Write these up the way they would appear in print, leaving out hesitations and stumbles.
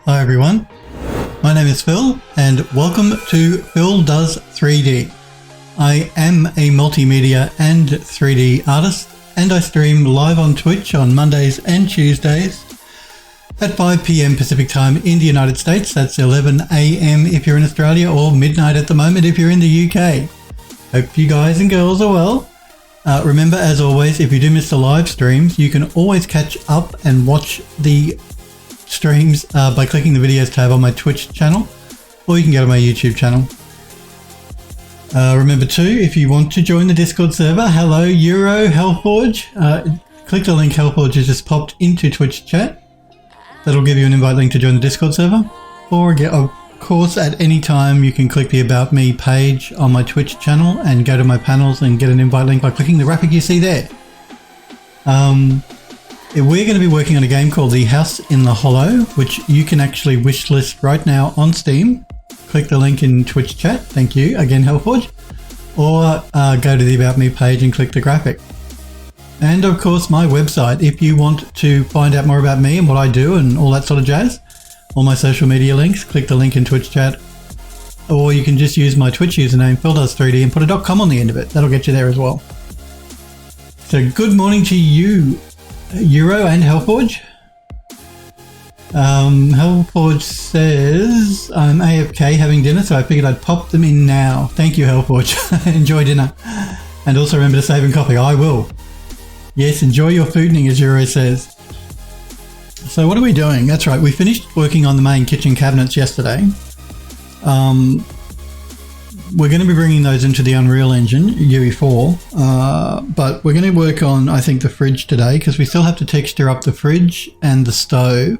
Hi everyone, my name is Phil and welcome to Phil Does 3D. I am a multimedia and 3D artist and I stream live on Twitch on Mondays and Tuesdays at 5 PM Pacific time in the United States. That's 11 AM if you're in Australia, or midnight at the moment if you're in the UK. Hope you guys and girls are well. Remember, as always, if you do miss the live streams, you can always catch up and watch the streams by clicking the videos tab on my Twitch channel, or you can go to my YouTube channel. Remember too, if you want to join the Discord server, hello Euro Hellforge, click the link Hellforge has just popped into Twitch chat. That'll give you an invite link to join the Discord server, or of course at any time you can click the About Me page on my Twitch channel and go to my panels and get an invite link by clicking the graphic you see there. We're going to be working on a game called The House in the Hollow, which you can actually wishlist right now on Steam. Click the link in Twitch chat, thank you again Hellforge, or go to the About Me page and click the graphic. And of course my website, if you want to find out more about me and what I do and all that sort of jazz. All my social media links, click the link in Twitch chat, or you can just use my Twitch username phildoes3d and put a .com on the end of it. That'll get you there as well. So good morning to you, Euro and Hellforge. Hellforge says, I'm AFK having dinner, so I figured I'd pop them in now. Thank you, Hellforge. Enjoy dinner. And also remember to save and copy. I will. Yes, enjoy your fooding, as Euro says. So what are we doing? That's right, we finished working on the main kitchen cabinets yesterday. We're going to be bringing those into the Unreal Engine, UE4, but we're going to work on, I think, the fridge today, because we still have to texture up the fridge and the stove,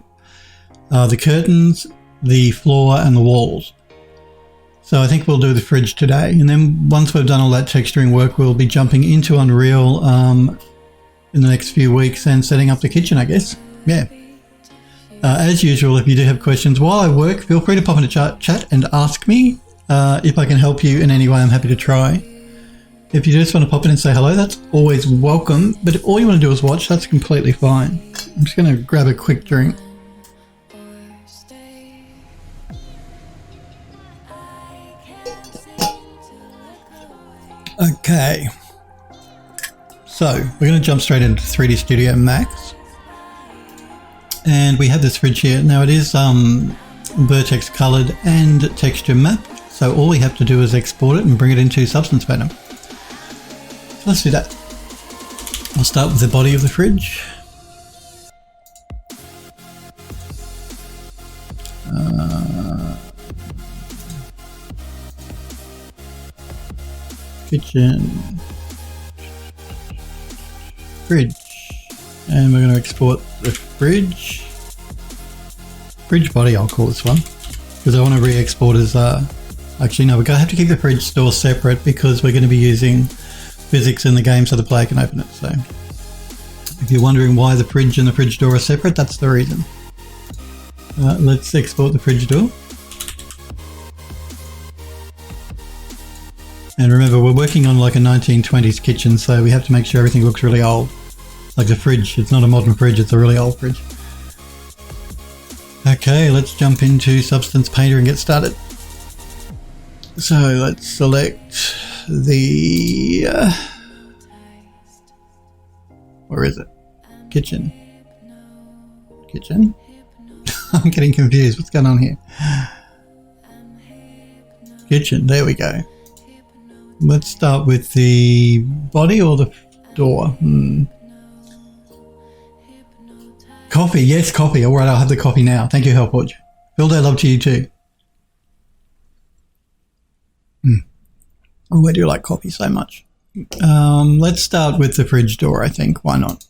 the curtains, the floor and the walls. So I think we'll do the fridge today, and then once we've done all that texturing work, we'll be jumping into Unreal in the next few weeks and setting up the kitchen, I guess. Yeah. As usual, if you do have questions while I work, feel free to pop into chat and ask me. If I can help you in any way, I'm happy to try. If you just want to pop in and say hello, that's always welcome. But if all you want to do is watch, that's completely fine. I'm just going to grab a quick drink. Okay. So, we're going to jump straight into 3D Studio Max. And we have this fridge here. Now it is vertex colored and texture mapped. So all we have to do is export it and bring it into Substance Painter. So let's do that. I'll start with the body of the fridge. Kitchen. Fridge. And we're going to export the fridge body, I'll call this one, because I want to re-export as actually no, we're going to have to keep the fridge store separate because we're going to be using physics in the game so the player can open it. So if you're wondering why the fridge and the fridge door are separate, that's the reason. Let's export the fridge door. And remember, we're working on like a 1920s kitchen, so we have to make sure everything looks really old. Like the fridge, it's not a modern fridge, it's a really old fridge. Okay, let's jump into Substance Painter and get started. So let's select the, where is it? Kitchen. I'm getting confused, what's going on here? Kitchen, there we go. Let's start with the body or the door. Coffee, yes, coffee. All right, I'll have the coffee now. Thank you, Hellforge. Phil Day, love to you too. Oh, I do like coffee so much. Let's start with the fridge door, I think. Why not?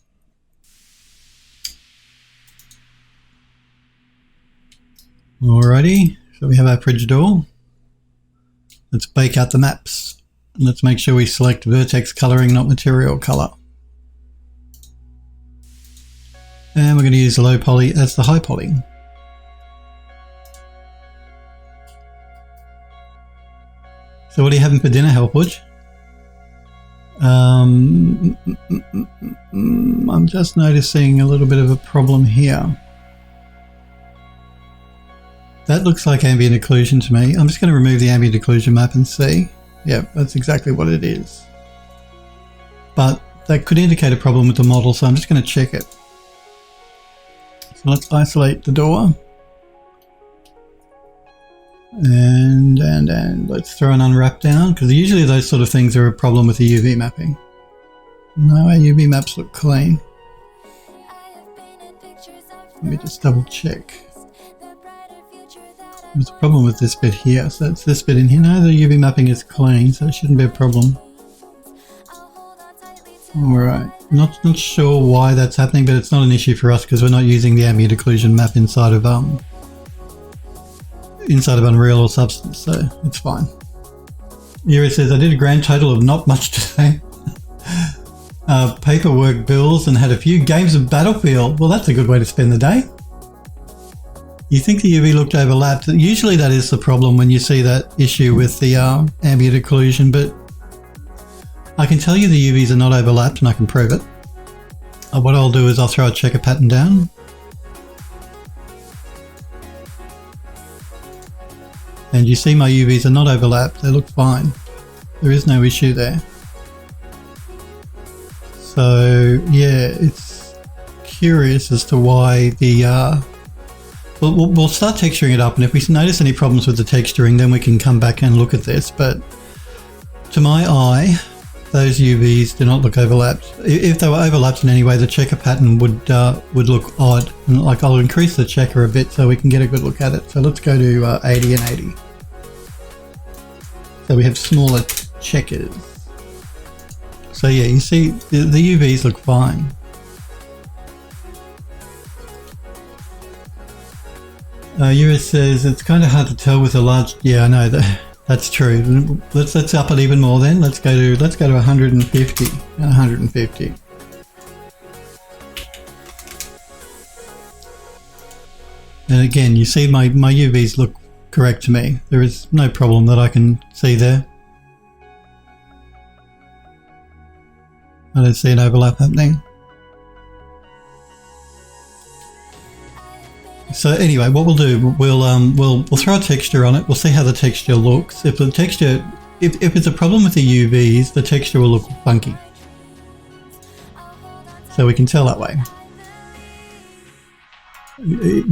Alrighty, so we have our fridge door. Let's bake out the maps. Let's make sure we select vertex coloring, not material color. And we're going to use the low poly as the high poly. So what are you having for dinner, Hellforge? I'm just noticing a little bit of a problem here. That looks like ambient occlusion to me. I'm just going to remove the ambient occlusion map and see. Yep, that's exactly what it is. But that could indicate a problem with the model, so I'm just going to check it. So let's isolate the door. And let's throw an unwrap down, because usually those sort of things are a problem with the UV mapping. No, our UV maps look clean. Let me just double check. There's a problem with this bit here, so it's this bit in here. No, the UV mapping is clean, so it shouldn't be a problem. Alright, not sure why that's happening, but it's not an issue for us because we're not using the ambient occlusion map inside of Unreal or Substance, so it's fine. Yuri says, I did a grand total of not much today. Paperwork, bills, and had a few games of Battlefield. Well, that's a good way to spend the day. You think the UV looked overlapped. Usually that is the problem when you see that issue with the ambient occlusion, but I can tell you the UVs are not overlapped and I can prove it. What I'll do is I'll throw a checker pattern down. And you see my UVs are not overlapped, they look fine. There is no issue there. So yeah, it's curious as to why the... We'll start texturing it up, and if we notice any problems with the texturing, then we can come back and look at this. But to my eye, those UVs do not look overlapped. If they were overlapped in any way, the checker pattern would look odd. And like, I'll increase the checker a bit so we can get a good look at it. So let's go to 80 and 80. So we have smaller checkers. So yeah, you see the UVs look fine. Yura says it's kind of hard to tell with a large. Yeah, I know that's true. Let's up it even more then. Let's go to 150 and 150. And again, you see my UVs look correct to me. There is no problem that I can see there. I don't see an overlap happening. So anyway, what we'll do, we'll throw a texture on it. We'll see how the texture looks. If it's a problem with the UVs, the texture will look funky. So we can tell that way.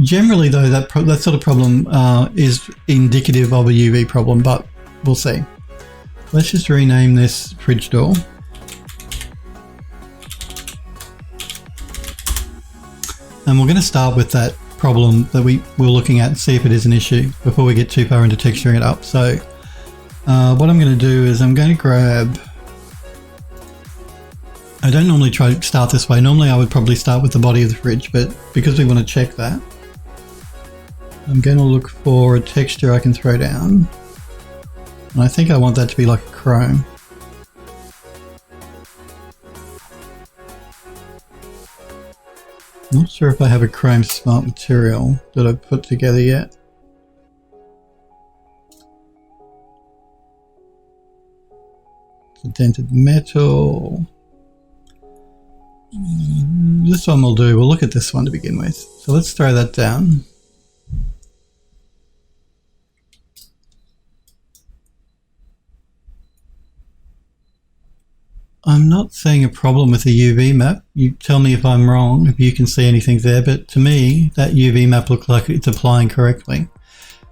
Generally though, that sort of problem is indicative of a UV problem, but we'll see. Let's just rename this fridge door. And we're going to start with that problem that we were looking at and see if it is an issue before we get too far into texturing it up. So what I'm going to do is I'm going to grab... I don't normally try to start this way. Normally I would probably start with the body of the fridge, but because we want to check that, I'm going to look for a texture I can throw down. And I think I want that to be like a chrome. Not sure if I have a chrome smart material that I've put together yet. It's a dented metal. This one we'll do. We'll look at this one to begin with. So let's throw that down. I'm not seeing a problem with the UV map. You tell me if I'm wrong, if you can see anything there, but to me, that UV map looks like it's applying correctly.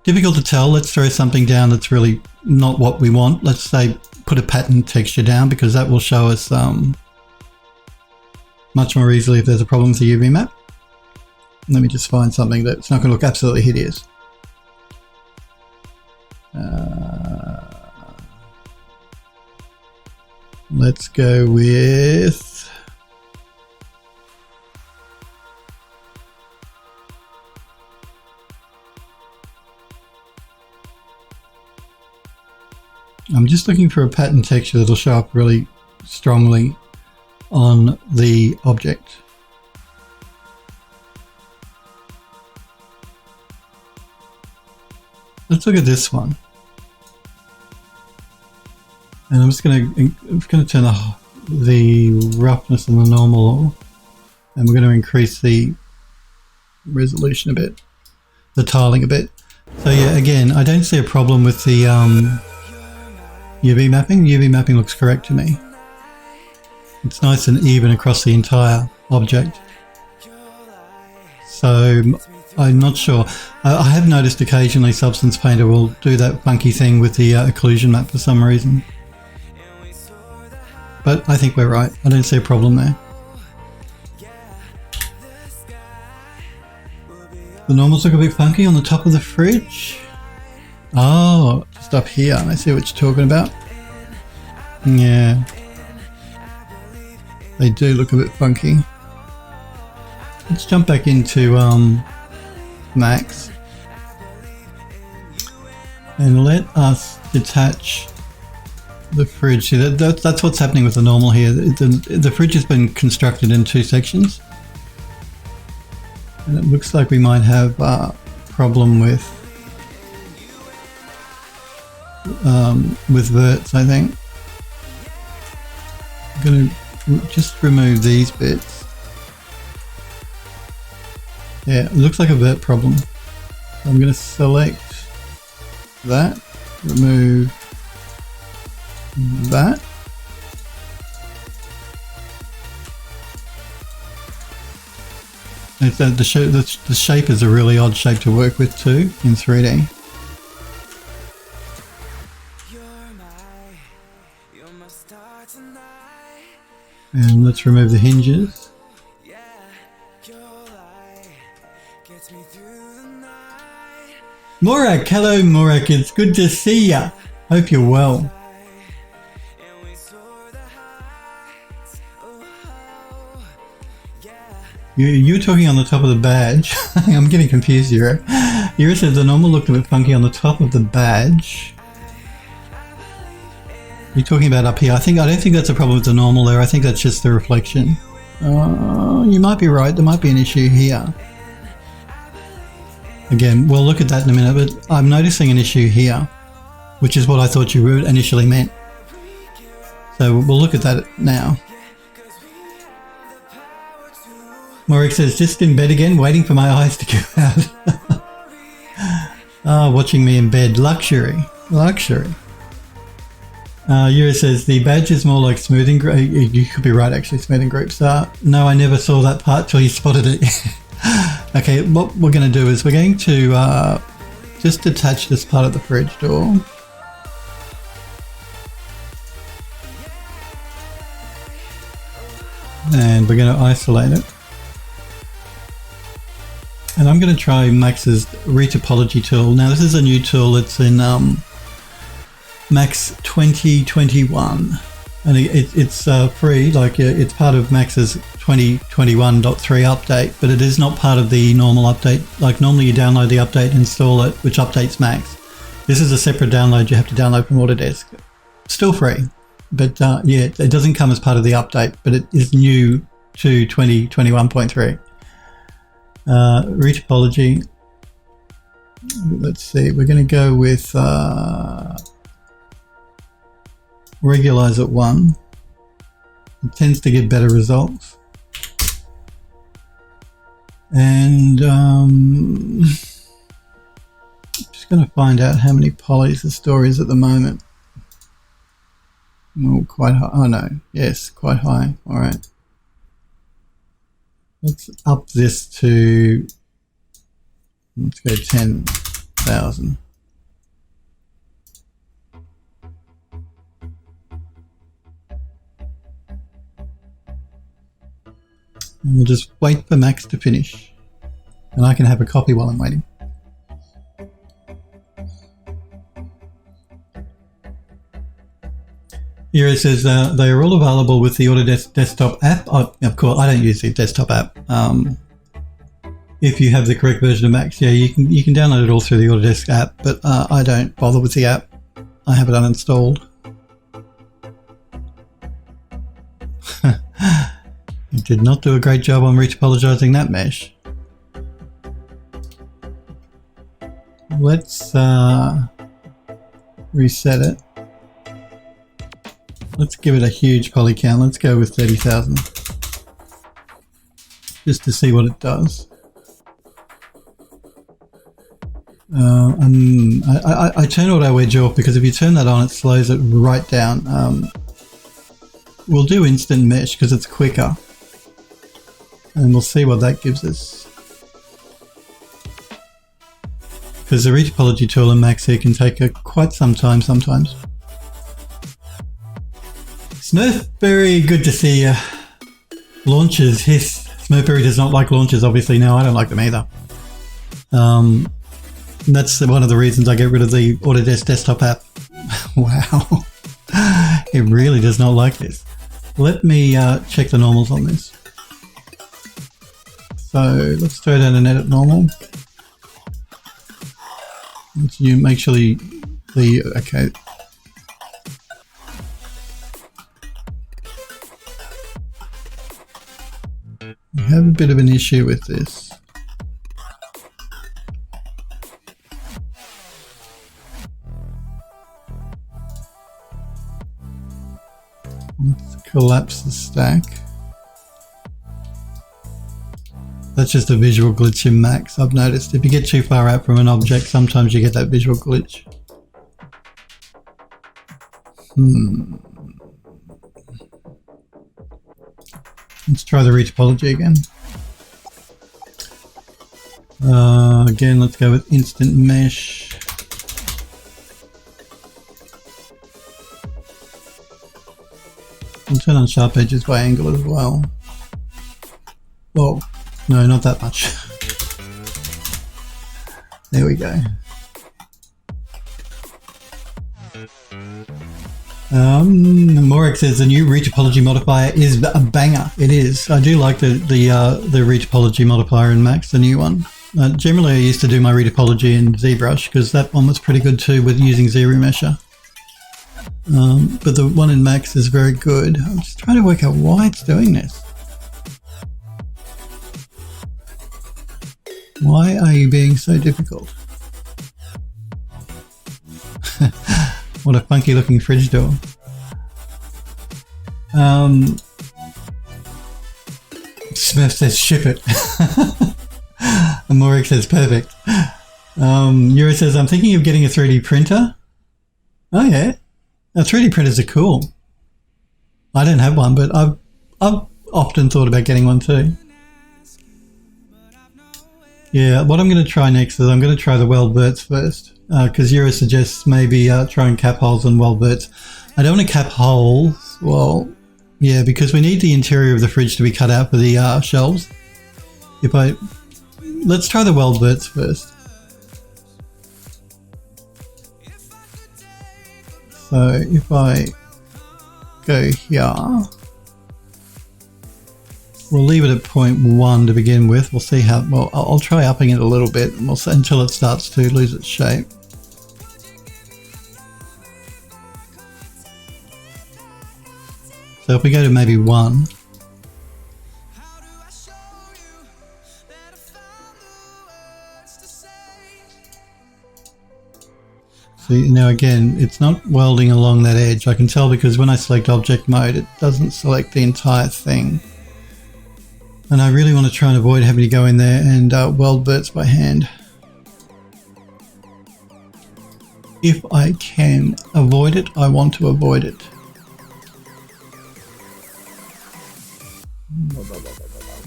Difficult to tell. Let's throw something down that's really not what we want. Let's say put a pattern texture down, because that will show us much more easily if there's a problem with the UV map. Let me just find something that's not going to look absolutely hideous. Let's go with... I'm just looking for a pattern texture that'll show up really strongly on the object. Let's look at this one. And I'm just going to turn the roughness and the normal, and we're going to increase the resolution a bit, the tiling a bit. So yeah, again, I don't see a problem with the UV mapping. UV mapping looks correct to me. It's nice and even across the entire object. So I'm not sure. I have noticed occasionally Substance Painter will do that funky thing with the occlusion map for some reason. But I think we're right. I don't see a problem there. The normals look a bit funky on the top of the fridge. Oh, just up here. I see what you're talking about. Yeah. They do look a bit funky. Let's jump back into Max. And let us detach the fridge. See, that's what's happening with the normal here. The fridge has been constructed in two sections. And it looks like we might have a problem with verts, I think. I'm going to just remove these bits. Yeah, it looks like a vert problem. I'm going to select that, remove that. The shape is a really odd shape to work with too in 3D. And let's remove the hinges. Morak, hello Morak, it's good to see ya. Hope you're well. You're talking on the top of the badge. I'm getting confused here. Yura said the normal looked a bit funky on the top of the badge. You're talking about up here. I don't think that's a problem with the normal there. I think that's just the reflection. You might be right. There might be an issue here. Again, we'll look at that in a minute, but I'm noticing an issue here, which is what I thought you initially meant. So we'll look at that now. Morik says, just in bed again, waiting for my eyes to go out. Watching me in bed. Luxury. Luxury. Yura says, the badge is more like smoothing group. You could be right, actually, smoothing groups. No, I never saw that part till you spotted it. Okay, what we're going to do is we're going to just detach this part of the fridge door. And we're going to isolate it. And I'm going to try Max's retopology tool. Now this is a new tool that's in Max 2021, and it's free. Like it's part of Max's 2021.3 update, but it is not part of the normal update. Like normally you download the update and install it, which updates Max. This is a separate download you have to download from Autodesk. Still free, but yeah, it doesn't come as part of the update, but it is new to 2021.3. Retopology. Let's see, we're going to go with regularize at 1. It tends to get better results. And just going to find out how many polys the store is at the moment. Oh, quite high. Oh no, yes, quite high. All right. Let's up this to, let's go 10,000. And we'll just wait for Max to finish. And I can have a coffee while I'm waiting. Here it says they are all available with the Autodesk desktop app. Of course, I don't use the desktop app. If you have the correct version of Max, yeah, you can download it all through the Autodesk app, but I don't bother with the app. I have it uninstalled. You did not do a great job on retopologizing that mesh. Let's reset it. Let's give it a huge poly count. Let's go with 30,000. Just to see what it does. I turn auto wedge off because if you turn that on, it slows it right down. We'll do instant mesh because it's quicker, and we'll see what that gives us. Because the retopology tool in Max here can take quite some time sometimes. Smurfberry, good to see you. Launches, hiss. Smurfberry does not like launches, obviously. No, I don't like them either. That's one of the reasons I get rid of the Autodesk desktop app. Wow. It really does not like this. Let me check the normals on this. So let's throw down an edit normal. You make sure okay. I have a bit of an issue with this. Let's collapse the stack. That's just a visual glitch in Max, I've noticed. If you get too far out from an object, sometimes you get that visual glitch. Let's try the retopology again. Again, let's go with instant mesh. I'll turn on sharp edges by angle as well. Whoa, no, not that much. There we go. Morek says the new retopology modifier is a banger. It is. I do like the retopology modifier in Max, the new one. Generally, I used to do my retopology in ZBrush because that one was pretty good too with using ZRemesher. But the one in Max is very good. I'm just trying to work out why it's doing this. Why are you being so difficult? What a funky looking fridge door. Smurf says ship it. And Morek says perfect. Euro says I'm thinking of getting a 3D printer. Oh yeah. Now 3D printers are cool. I don't have one, but I've often thought about getting one too. Yeah, what I'm going to try next is I'm going to try the weld verts first, because Euro suggests maybe trying cap holes and weld verts. I don't want to cap holes, well, yeah, because we need the interior of the fridge to be cut out for the shelves. Let's try the weld verts first. So if I go here, we'll leave it at 0.1 to begin with. We'll see how, well, I'll try upping it a little bit and we'll see until it starts to lose its shape. So if we go to maybe 1, see now again, it's not welding along that edge. I can tell because when I select object mode, it doesn't select the entire thing. And I really want to try and avoid having to go in there and weld verts by hand. If I can avoid it, I want to avoid it.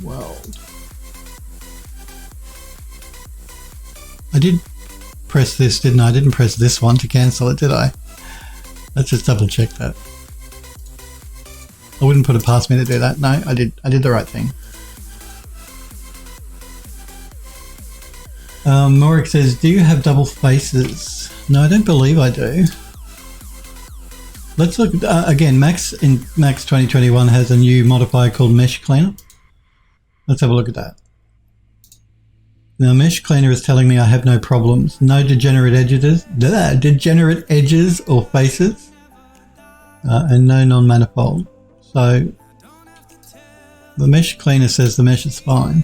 Weld. I did press this, didn't I? I didn't press this one to cancel it, did I? Let's just double check that. I wouldn't put it past me to do that. No, I did the right thing. Morek says, do you have double faces? No, I don't believe I do. Let's look, again, Max in Max 2021 has a new modifier called Mesh Cleaner. Let's have a look at that. Now, Mesh Cleaner is telling me I have no problems. No degenerate edges, or faces, and no non-manifold. So, the Mesh Cleaner says the mesh is fine.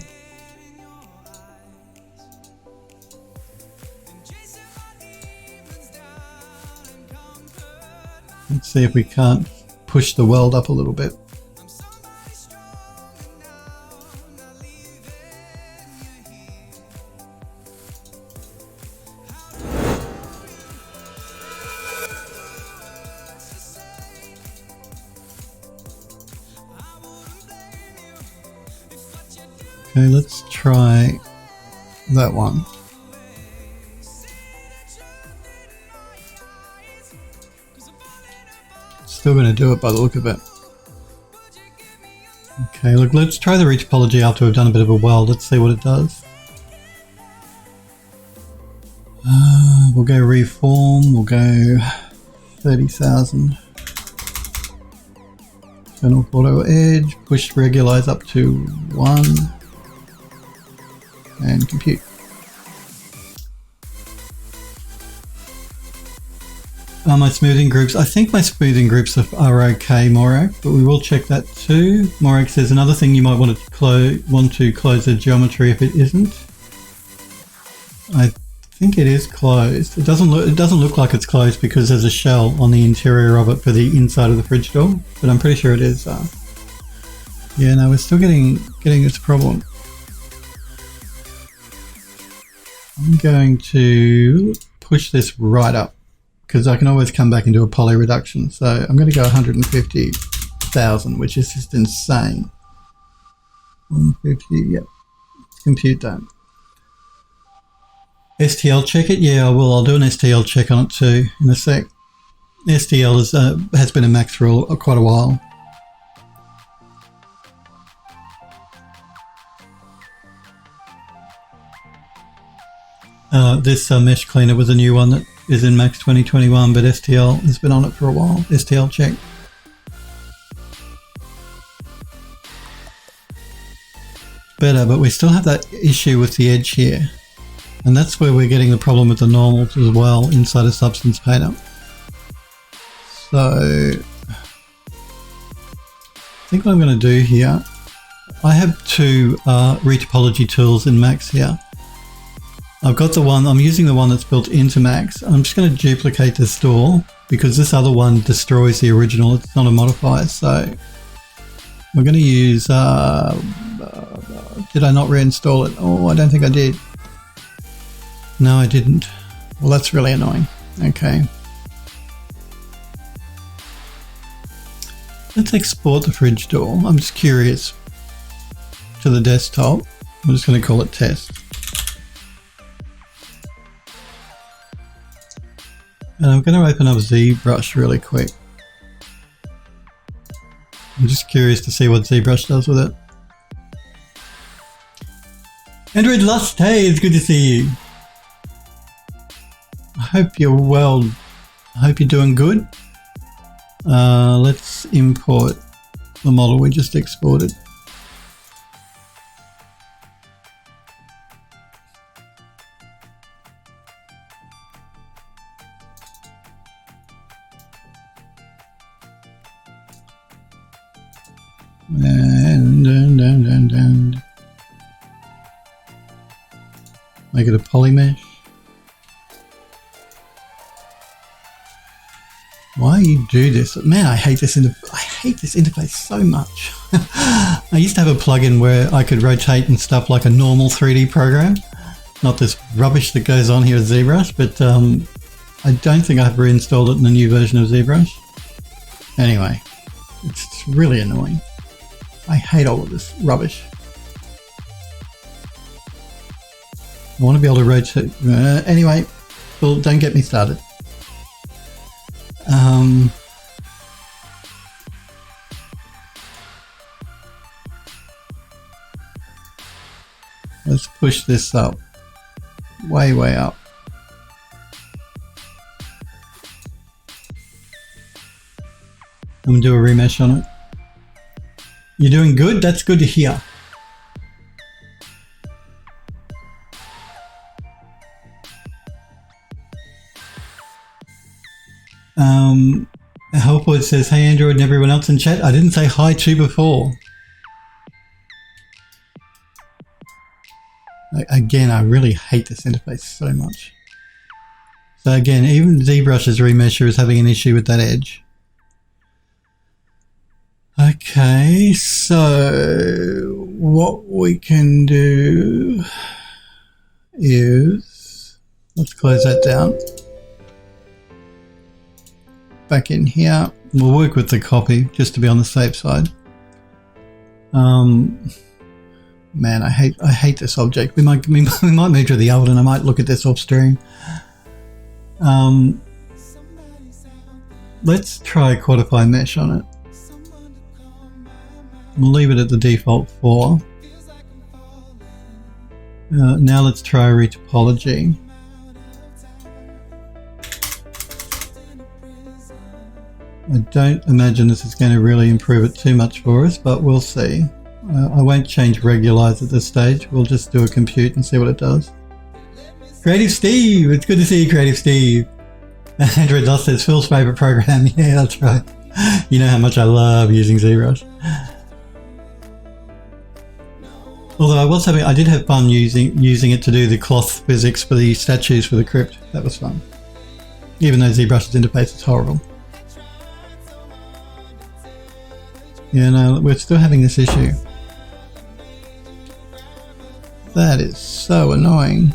Let's see if we can't push the weld up a little bit. Okay, let's try that one. Still going to do it by the look of it. Okay, look, let's try the retopology after we've done a bit of a weld. Let's see what it does. We'll go reform, we'll go 30,000. Turn off auto edge, push regularize up to 1, and compute. My smoothing groups, I think my smoothing groups are okay, Morak, but we will check that too. Morak says another thing you might want to close the geometry if it isn't. I think it is closed. It doesn't look like it's closed because there's a shell on the interior of it for the inside of the fridge door, but I'm pretty sure it is. Yeah, no, we're still getting this problem. I'm going to push this right up because I can always come back and do a poly reduction. So I'm going to go 150,000, which is just insane. 150, yep. Compute done. STL check it? Yeah, I will. I'll do an STL check on it too in a sec. STL has been a max for quite a while. This mesh cleaner was a new one that is in max 2021, but STL has been on it for a while. STL check. Better, but we still have that issue with the edge here. And that's where we're getting the problem with the normals as well inside a substance painter. So I think what I'm going to do here, I have two retopology tools in Max here. I've got the one, I'm using the one that's built into Max. I'm just going to duplicate this door because this other one destroys the original. It's not a modifier. So we're going to use, did I not reinstall it? Oh, I don't think I did. No, I didn't. Well, that's really annoying. Okay. Let's export the fridge door. I'm just curious to the desktop. I'm just going to call it test. And I'm going to open up ZBrush really quick. I'm just curious to see what ZBrush does with it. Android Lust, hey, it's good to see you. I hope you're well. I hope you're doing good. Let's import the model we just exported. And make it a poly mesh. Why you do this? Man, I hate this interface so much. I used to have a plugin where I could rotate and stuff like a normal 3D program. Not this rubbish that goes on here with ZBrush, but I don't think I've reinstalled it in the new version of ZBrush. Anyway, it's really annoying. I hate all of this rubbish. I want to be able to rotate. Anyway, well, don't get me started. Let's push this up. Way, way up. I'm going to do a remesh on it. You're doing good? That's good to hear. Helpwood says, hey Android and everyone else in chat. I didn't say hi to before. Again, I really hate this interface so much. So again, even ZBrush's remesher is having an issue with that edge. Okay, so what we can do is, let's close that down. Back in here, we'll work with the copy just to be on the safe side. Man, I hate this object. We might move to the old, and I might look at this off stream. Let's try Quantify Mesh on it. We'll leave it at the default 4. Now let's try retopology. I don't imagine this is going to really improve it too much for us, but we'll see. I won't change regularize at this stage. We'll just do a compute and see what it does. Creative Steve! It's good to see you, Creative Steve. Android Dust says Phil's favourite program. Yeah, that's right. You know how much I love using ZBrush. Although I did have fun using it to do the cloth physics for the statues for the crypt. That was fun. Even though ZBrush's interface is horrible. Yeah, no, we're still having this issue. That is so annoying.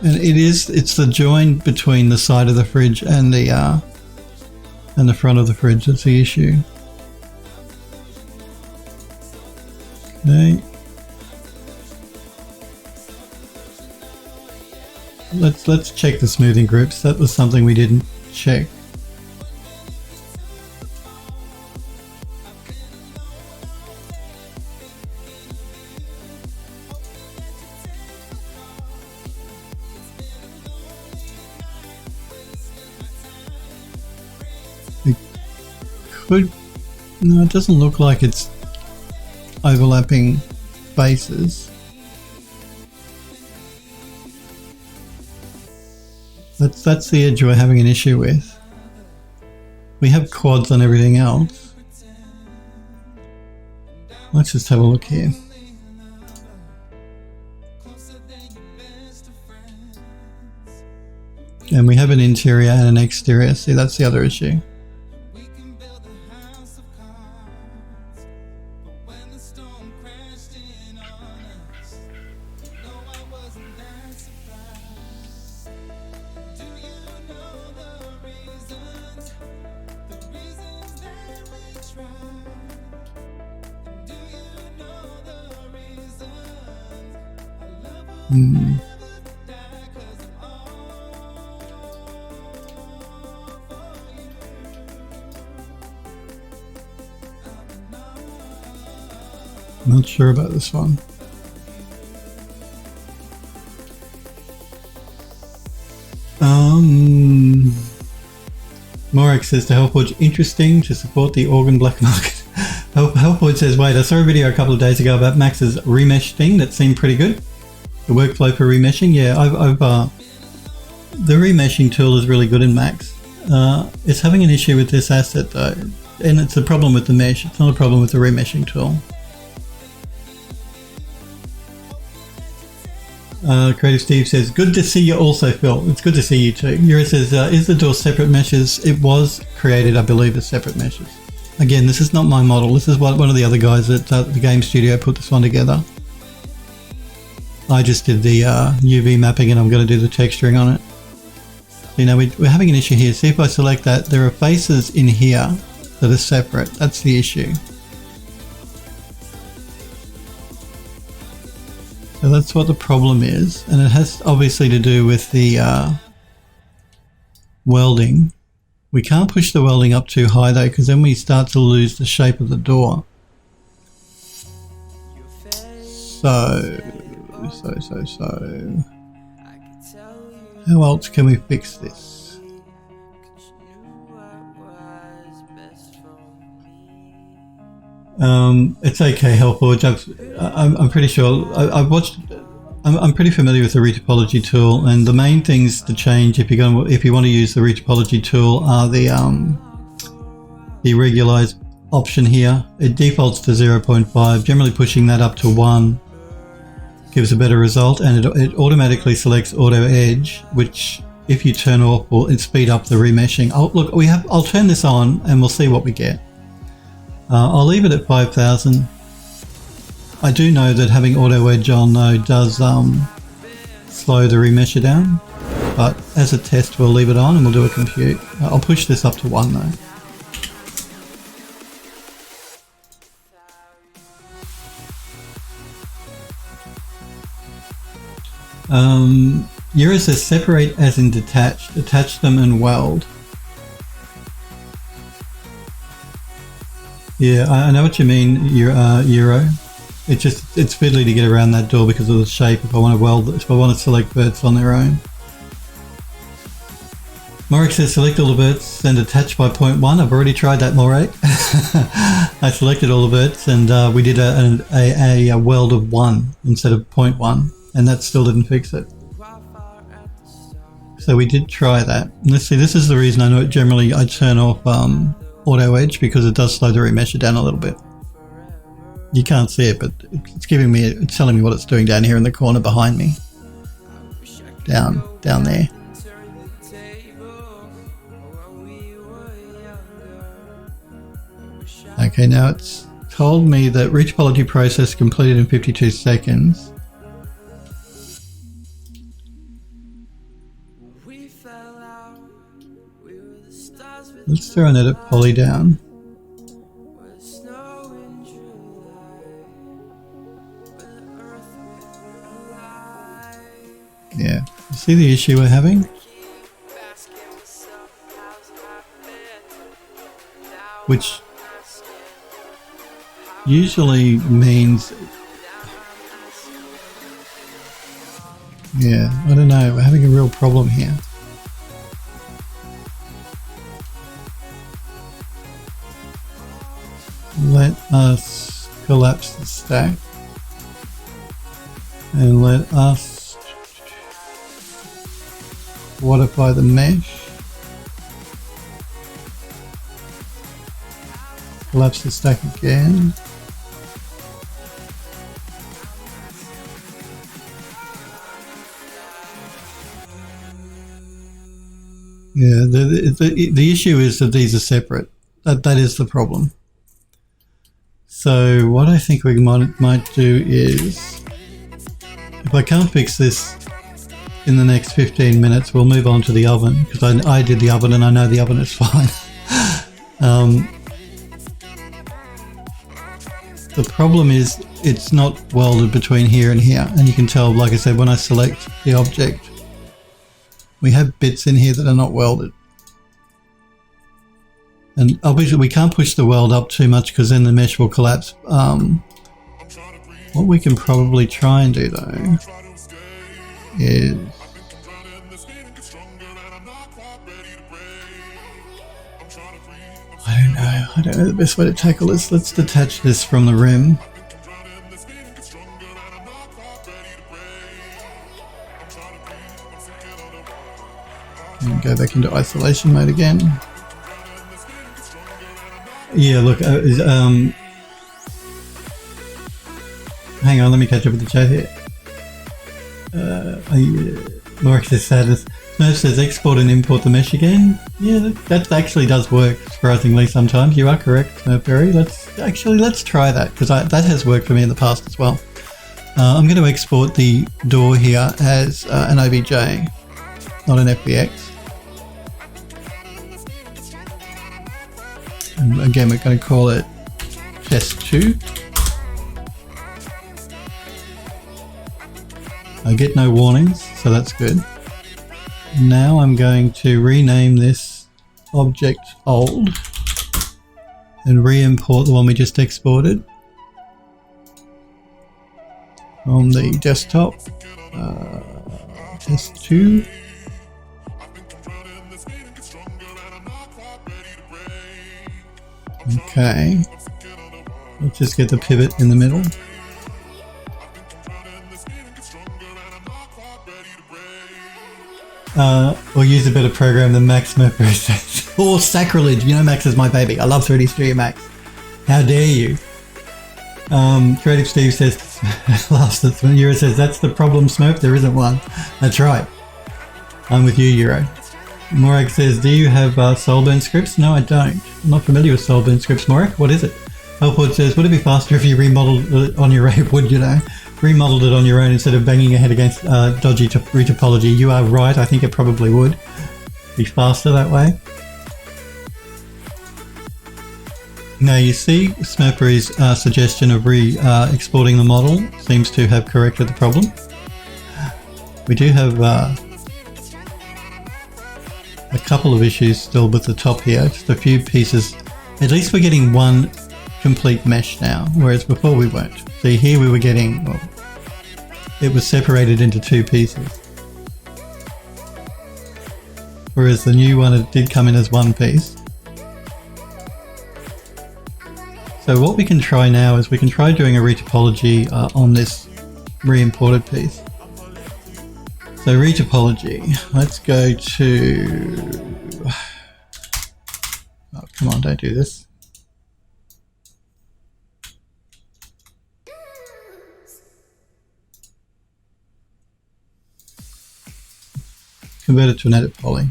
And it's the join between the side of the fridge and the front of the fridge that's the issue. Okay. Let's check the smoothing groups. That was something we didn't check. No, it doesn't look like it's overlapping faces. That's the edge we're having an issue with. We have quads on everything else. Let's just have a look here. And we have an interior and an exterior. See, that's the other issue. Not sure about this one. Morek says to Hellforge, interesting to support the organ black market. Hellforge says, wait, I saw a video a couple of days ago about Max's remesh thing that seemed pretty good. The workflow for remeshing, yeah, the remeshing tool is really good in Max. It's having an issue with this asset though, and it's a problem with the mesh. It's not a problem with the remeshing tool. Creative Steve says, good to see you also, Phil. It's good to see you too. Yura says, is the door separate meshes? It was created, I believe, as separate meshes. Again, this is not my model. This is one of the other guys at the game studio put this one together. I just did the UV mapping and I'm going to do the texturing on it. You know, we're having an issue here. See if I select that, there are faces in here that are separate. That's the issue. So that's what the problem is, and it has obviously to do with the welding. We can't push the welding up too high though, because then we start to lose the shape of the door. So. How else can we fix this? It's okay, Hellforge. I'm pretty sure. I've watched. I'm pretty familiar with the retopology tool, and the main things to change if you want to use the retopology tool are the regularize option here. It defaults to 0.5. Generally, pushing that up to 1 gives a better result, and it automatically selects auto edge, which if you turn off will speed up the remeshing. I'll turn this on and we'll see what we get. I'll leave it at 5,000. I do know that having auto edge on though does slow the remesher down, but as a test we'll leave it on and we'll do a compute. I'll push this up to 1 though. Euro says separate as in detached. Attach them and weld. Yeah, I know what you mean, Euro. It's fiddly to get around that door because of the shape. If I want to weld, if I want to select berths on their own. Morek says select all the berths and attach by 0.1. I've already tried that, Morek. I selected all the berths and we did a weld of 1 instead of 0.1, and that still didn't fix it. So we did try that. Let's see, this is the reason I know generally I turn off auto edge, because it does slow the remesher down a little bit. You can't see it, but it's telling me what it's doing down here in the corner behind me. Down there. Okay, now it's told me that retopology process completed in 52 seconds. Let's throw an edit poly down. Yeah, you see the issue we're having? Which usually means, yeah, I don't know, we're having a real problem here. Let us collapse the stack and let us modify the mesh. Collapse the stack again. Yeah, the issue is that these are separate. That is the problem. So what I think we might do is, if I can't fix this in the next 15 minutes, we'll move on to the oven, because I did the oven and I know the oven is fine. The problem is it's not welded between here and here, and you can tell, like I said, when I select the object, we have bits in here that are not welded. And obviously we can't push the weld up too much because then the mesh will collapse. What we can probably try and do though is, I don't know the best way to tackle this. Let's detach this from the rim. And go back into isolation mode again. Yeah, look, hang on, let me catch up with the chat here. Morek says sadness. Nerf says export and import the mesh again. Yeah, that actually does work, surprisingly sometimes. You are correct, Nerfberry. Let's try that, because that has worked for me in the past as well. I'm going to export the door here as an OBJ, not an FBX. And again, we're going to call it test 2. I get no warnings, so that's good. Now I'm going to rename this object old and re-import the one we just exported from the desktop. Test 2. Okay, let's just get the pivot in the middle. Or use a better program than Max Mercury says. Or sacrilege, you know Max is my baby. I love 3D Studio Max. How dare you? Creative Steve says, last Euro says, that's the problem, Smurf, there isn't one. That's right. I'm with you, Euro. Morek says, do you have Soulburn scripts? No, I don't. I'm not familiar with Soulburn scripts, Morek. What is it? Helpwood says, would it be faster if you remodeled it on your own? Would you know? Remodeled it on your own instead of banging your head against dodgy retopology. You are right. I think it probably would be faster that way. Now you see Smurpery's suggestion of exporting the model seems to have corrected the problem. We do have a couple of issues still with the top here, just a few pieces. At least we're getting one complete mesh now, whereas before we weren't. See, here we were getting, well, it was separated into two pieces. Whereas the new one, it did come in as one piece. So what we can try now is we can try doing a retopology on this re-imported piece. So retopology, let's go to, oh come on, don't do this. Convert it to an edit poly.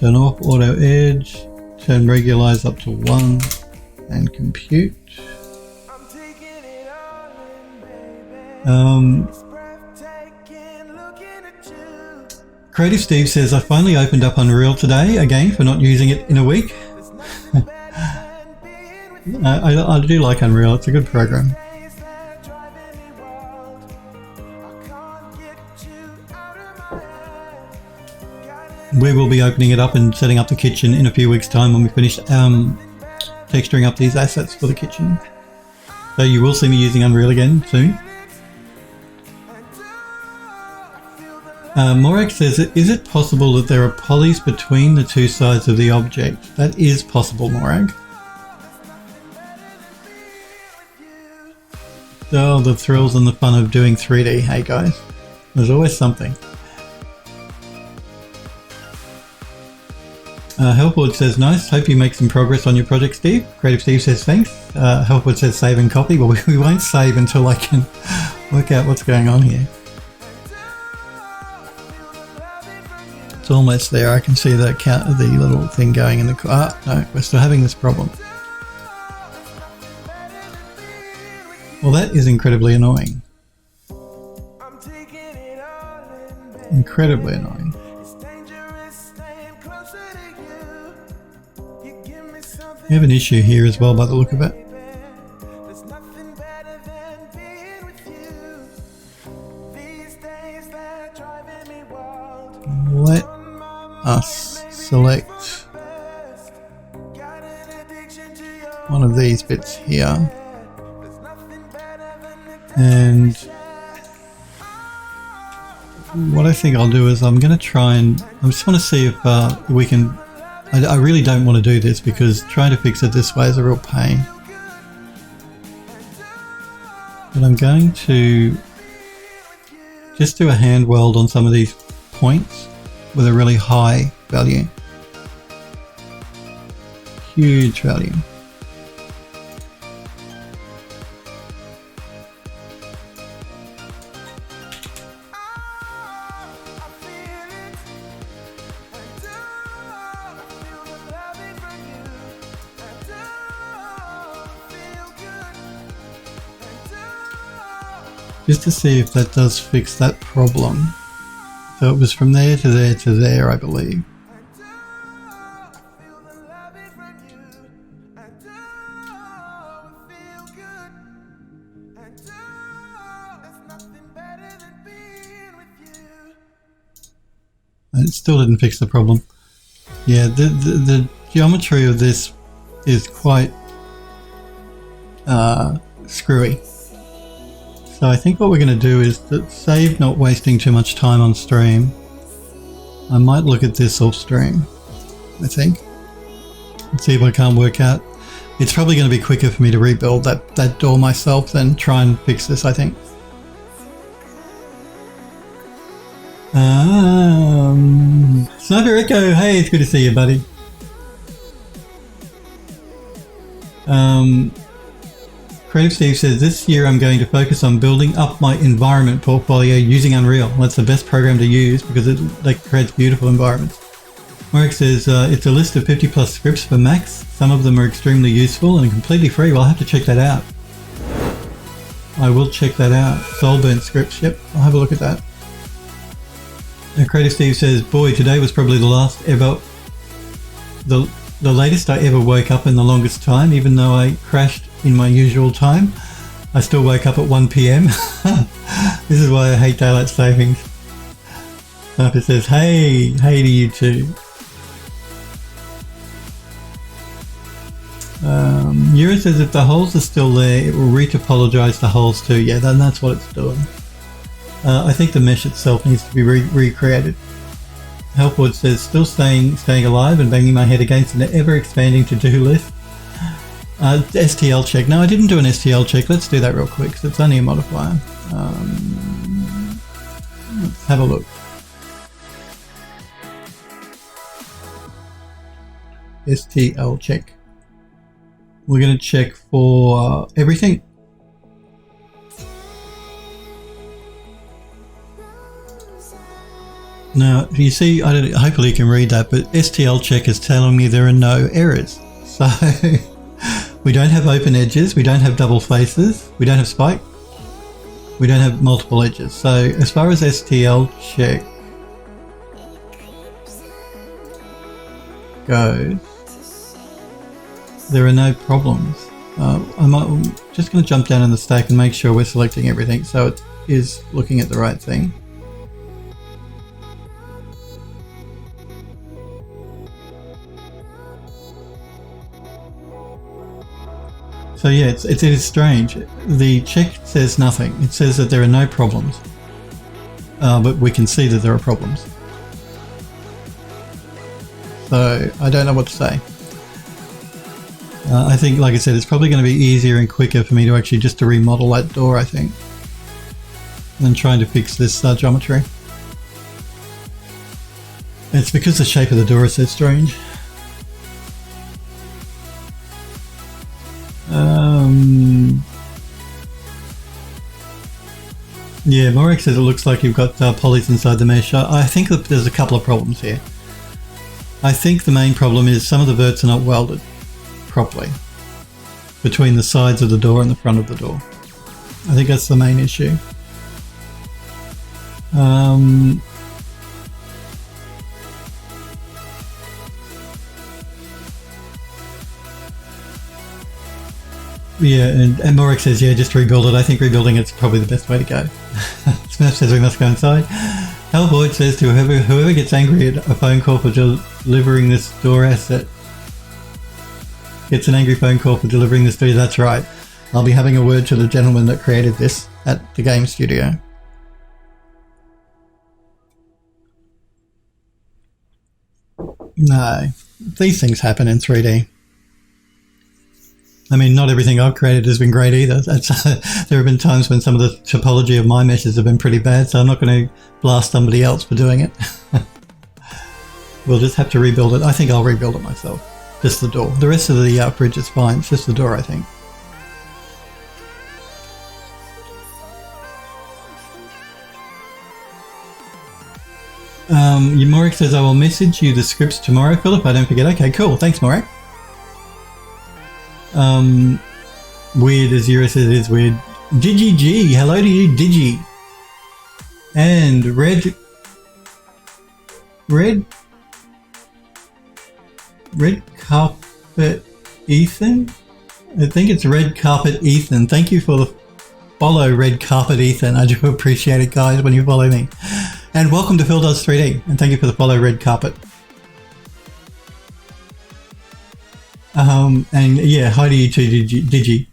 Turn off auto edge, turn regularize up to 1 and compute. Creative Steve says, I finally opened up Unreal today, again for not using it in a week. I do like Unreal, it's a good program. We will be opening it up and setting up the kitchen in a few weeks' time when we finish texturing up these assets for the kitchen. So you will see me using Unreal again soon. Morag says, is it possible that there are polys between the two sides of the object? That is possible, Morag. Oh, the thrills and the fun of doing 3D, hey guys. There's always something. Helpwood says, nice, hope you make some progress on your project, Steve. Creative Steve says, thanks. Helpwood says, save and copy. Well, we won't save until I can work out what's going on here. It's almost there. I can see the little thing going in the car. No, we're still having this problem. Well, that is incredibly annoying. Incredibly annoying. We have an issue here as well by the look of it. Let us select one of these bits here. And what I think I'll do is I'm going to try and I just want to see if we can. I really don't want to do this because trying to fix it this way is a real pain. But I'm going to just do a hand weld on some of these points with a really high value. Huge value. Just to see if that does fix that problem. So it was from there to there to there, I believe. It still didn't fix the problem. Yeah, the geometry of this is quite screwy. So I think what we're going to do is to save not wasting too much time on stream. I might look at this off stream, I think. And see if I can't work out. It's probably going to be quicker for me to rebuild that door myself than try and fix this, I think. Sniper Echo, hey, it's good to see you, buddy. Creative Steve says, this year I'm going to focus on building up my environment portfolio using Unreal. That's the best program to use because it creates beautiful environments. Mark says, it's a list of 50 plus scripts for Macs. Some of them are extremely useful and completely free. Well, I'll have to check that out. I will check that out. Soulburn scripts, yep, I'll have a look at that. Creative Steve says, boy, today was probably the last ever the latest I ever woke up in the longest time, even though I crashed in my usual time. I still woke up at 1 p.m. This is why I hate daylight savings. It says, hey to you too. Yura says if the holes are still there, it will retopologize the holes too. Yeah, then that's what it's doing. I think the mesh itself needs to be recreated. Helpwood says, still staying alive and banging my head against an ever-expanding to-do list. STL check. No, I didn't do an STL check. Let's do that real quick because it's only a modifier. Let's have a look. STL check. We're going to check for everything. Now, you see, hopefully you can read that, but STL check is telling me there are no errors. So, we don't have open edges, we don't have double faces, we don't have spike, we don't have multiple edges. So, as far as STL check goes, there are no problems. I'm just going to jump down in the stack and make sure we're selecting everything so it is looking at the right thing. So yeah, it is strange. The check says nothing. It says that there are no problems, but we can see that there are problems. So I don't know what to say. I think, like I said, it's probably going to be easier and quicker for me to actually just to remodel that door, I think, than trying to fix this geometry. It's because the shape of the door is so strange. Yeah, Morek says it looks like you've got polys inside the mesh. I think that there's a couple of problems here. I think the main problem is some of the verts are not welded properly between the sides of the door and the front of the door. I think that's the main issue. Yeah, and Morek says, yeah, just rebuild it. I think rebuilding it's probably the best way to go. Smurf says we must go inside. Hellboyd says to whoever gets angry at a phone call for delivering this door asset gets an angry phone call for delivering this door. That's right. I'll be having a word to the gentleman that created this at the game studio. No, these things happen in 3D. I mean, not everything I've created has been great either. There have been times when some of the topology of my meshes have been pretty bad, so I'm not going to blast somebody else for doing it. We'll just have to rebuild it. I think I'll rebuild it myself. Just the door. The rest of the fridge is fine. It's just the door, I think. Morek says, I will message you the scripts tomorrow, Philip. I don't forget. Okay, cool. Thanks, Morek. Weird, as Yura says, it is weird. DigiG, hello to you, Digi. And Red Carpet Ethan? I think it's Red Carpet Ethan. Thank you for the follow, Red Carpet Ethan. I do appreciate it, guys, when you follow me. And welcome to Phil Does 3D. And thank you for the follow, Red Carpet. And yeah, hi to you too, Digi.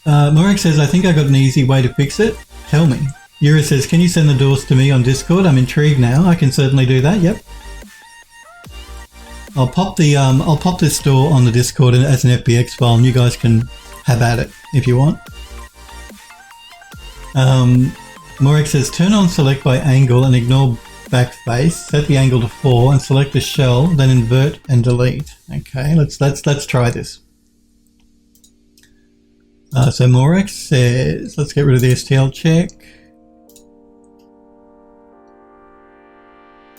Morek says, I think I got an easy way to fix it. Tell me. Yura says, can you send the doors to me on Discord? I'm intrigued now. I can certainly do that, yep. I'll pop this door on the Discord as an FBX file and you guys can have at it if you want. Morek says, turn on select by angle and ignore back face, set the angle to 4 and select the shell, then invert and delete. Okay, let's try this. So Morek says, let's get rid of the STL check.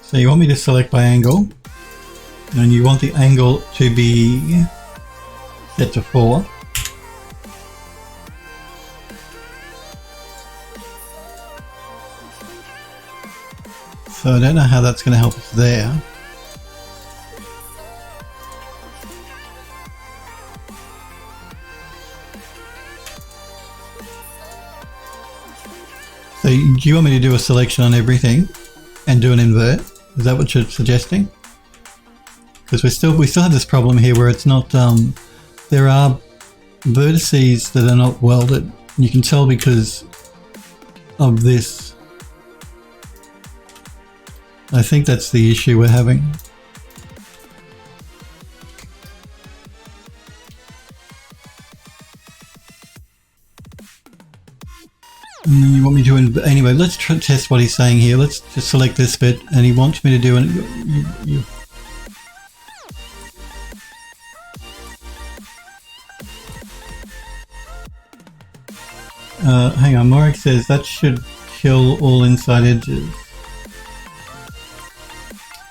So you want me to select by angle, and you want the angle to be set to 4. So I don't know how that's going to help us there. do you want me to do a selection on everything and do an invert? Is that what you're suggesting? Because we still have this problem here where it's not, there are vertices that are not welded. You can tell because of this. I think that's the issue we're having. And then you want me to, anyway, let's test what he's saying here. Let's just select this bit, and he wants me to do an, hang on, Morik says that should kill all inside edges.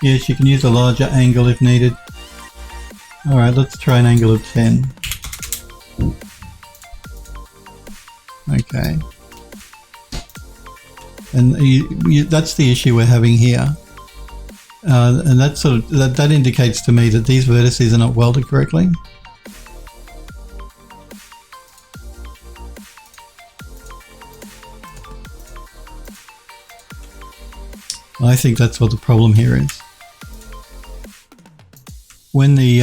Yes, you can use a larger angle if needed. Alright, let's try an angle of 10. Okay. And that's the issue we're having here. And that sort of, that indicates to me that these vertices are not welded correctly. I think that's what the problem here is. When the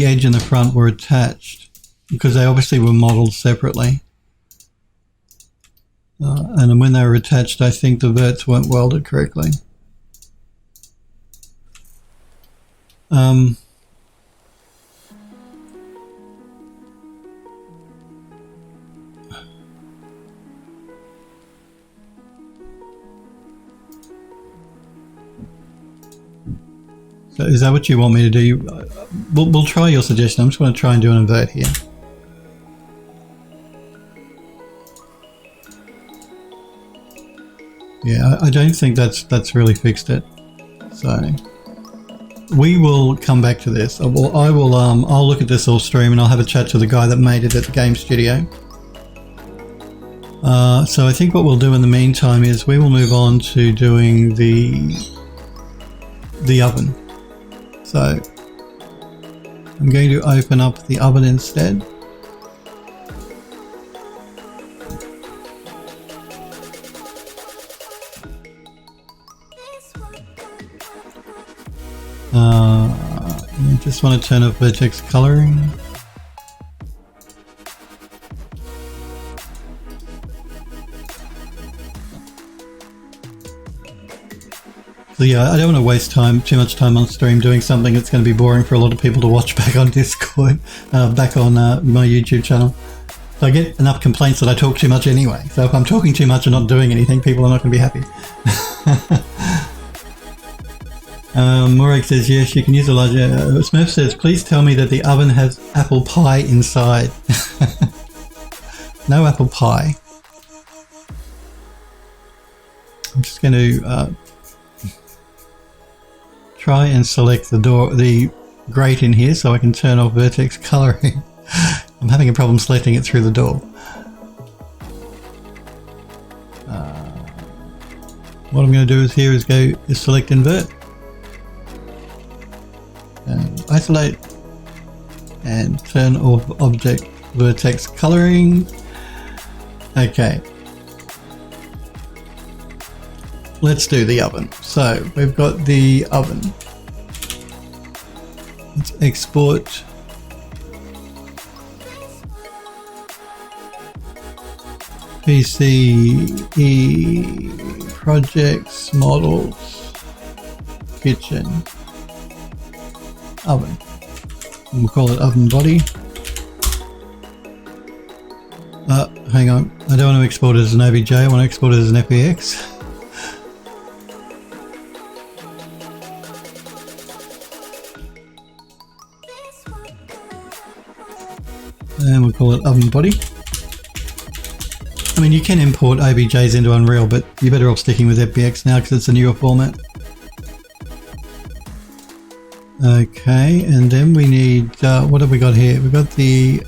edge and the front were attached, because they obviously were modeled separately, and when they were attached, I think the verts weren't welded correctly. So is that what you want me to do? We'll try your suggestion. I'm just going to try and do an invert here. Yeah, I don't think that's really fixed it. So we will come back to this. I'll look at this all stream and I'll have a chat to the guy that made it at the game studio. So I think what we'll do in the meantime is we will move on to doing the oven. So I'm going to open up the oven instead. I just want to turn off vertex coloring. So yeah, I don't want to waste too much time on stream doing something that's going to be boring for a lot of people to watch back on Discord, back on my YouTube channel. So I get enough complaints that I talk too much anyway. So if I'm talking too much and not doing anything, people are not going to be happy. Morik says, yes, you can use a larger... Smurf says, please tell me that the oven has apple pie inside. No apple pie. I'm just going to try and select the grate in here so I can turn off vertex coloring. I'm having a problem selecting it through the door. What I'm going to do is select invert. And isolate and turn off object vertex coloring. Okay, let's do the oven. So we've got the oven. Let's export. PCE projects models kitchen oven. And we'll call it oven body. Hang on, I don't want to export it as an OBJ, I want to export it as an FBX. And we'll call it oven body. I mean, you can import OBJs into Unreal, but you're better off sticking with FBX now because it's a newer format. Okay, and then we need, what have we got here? We've got the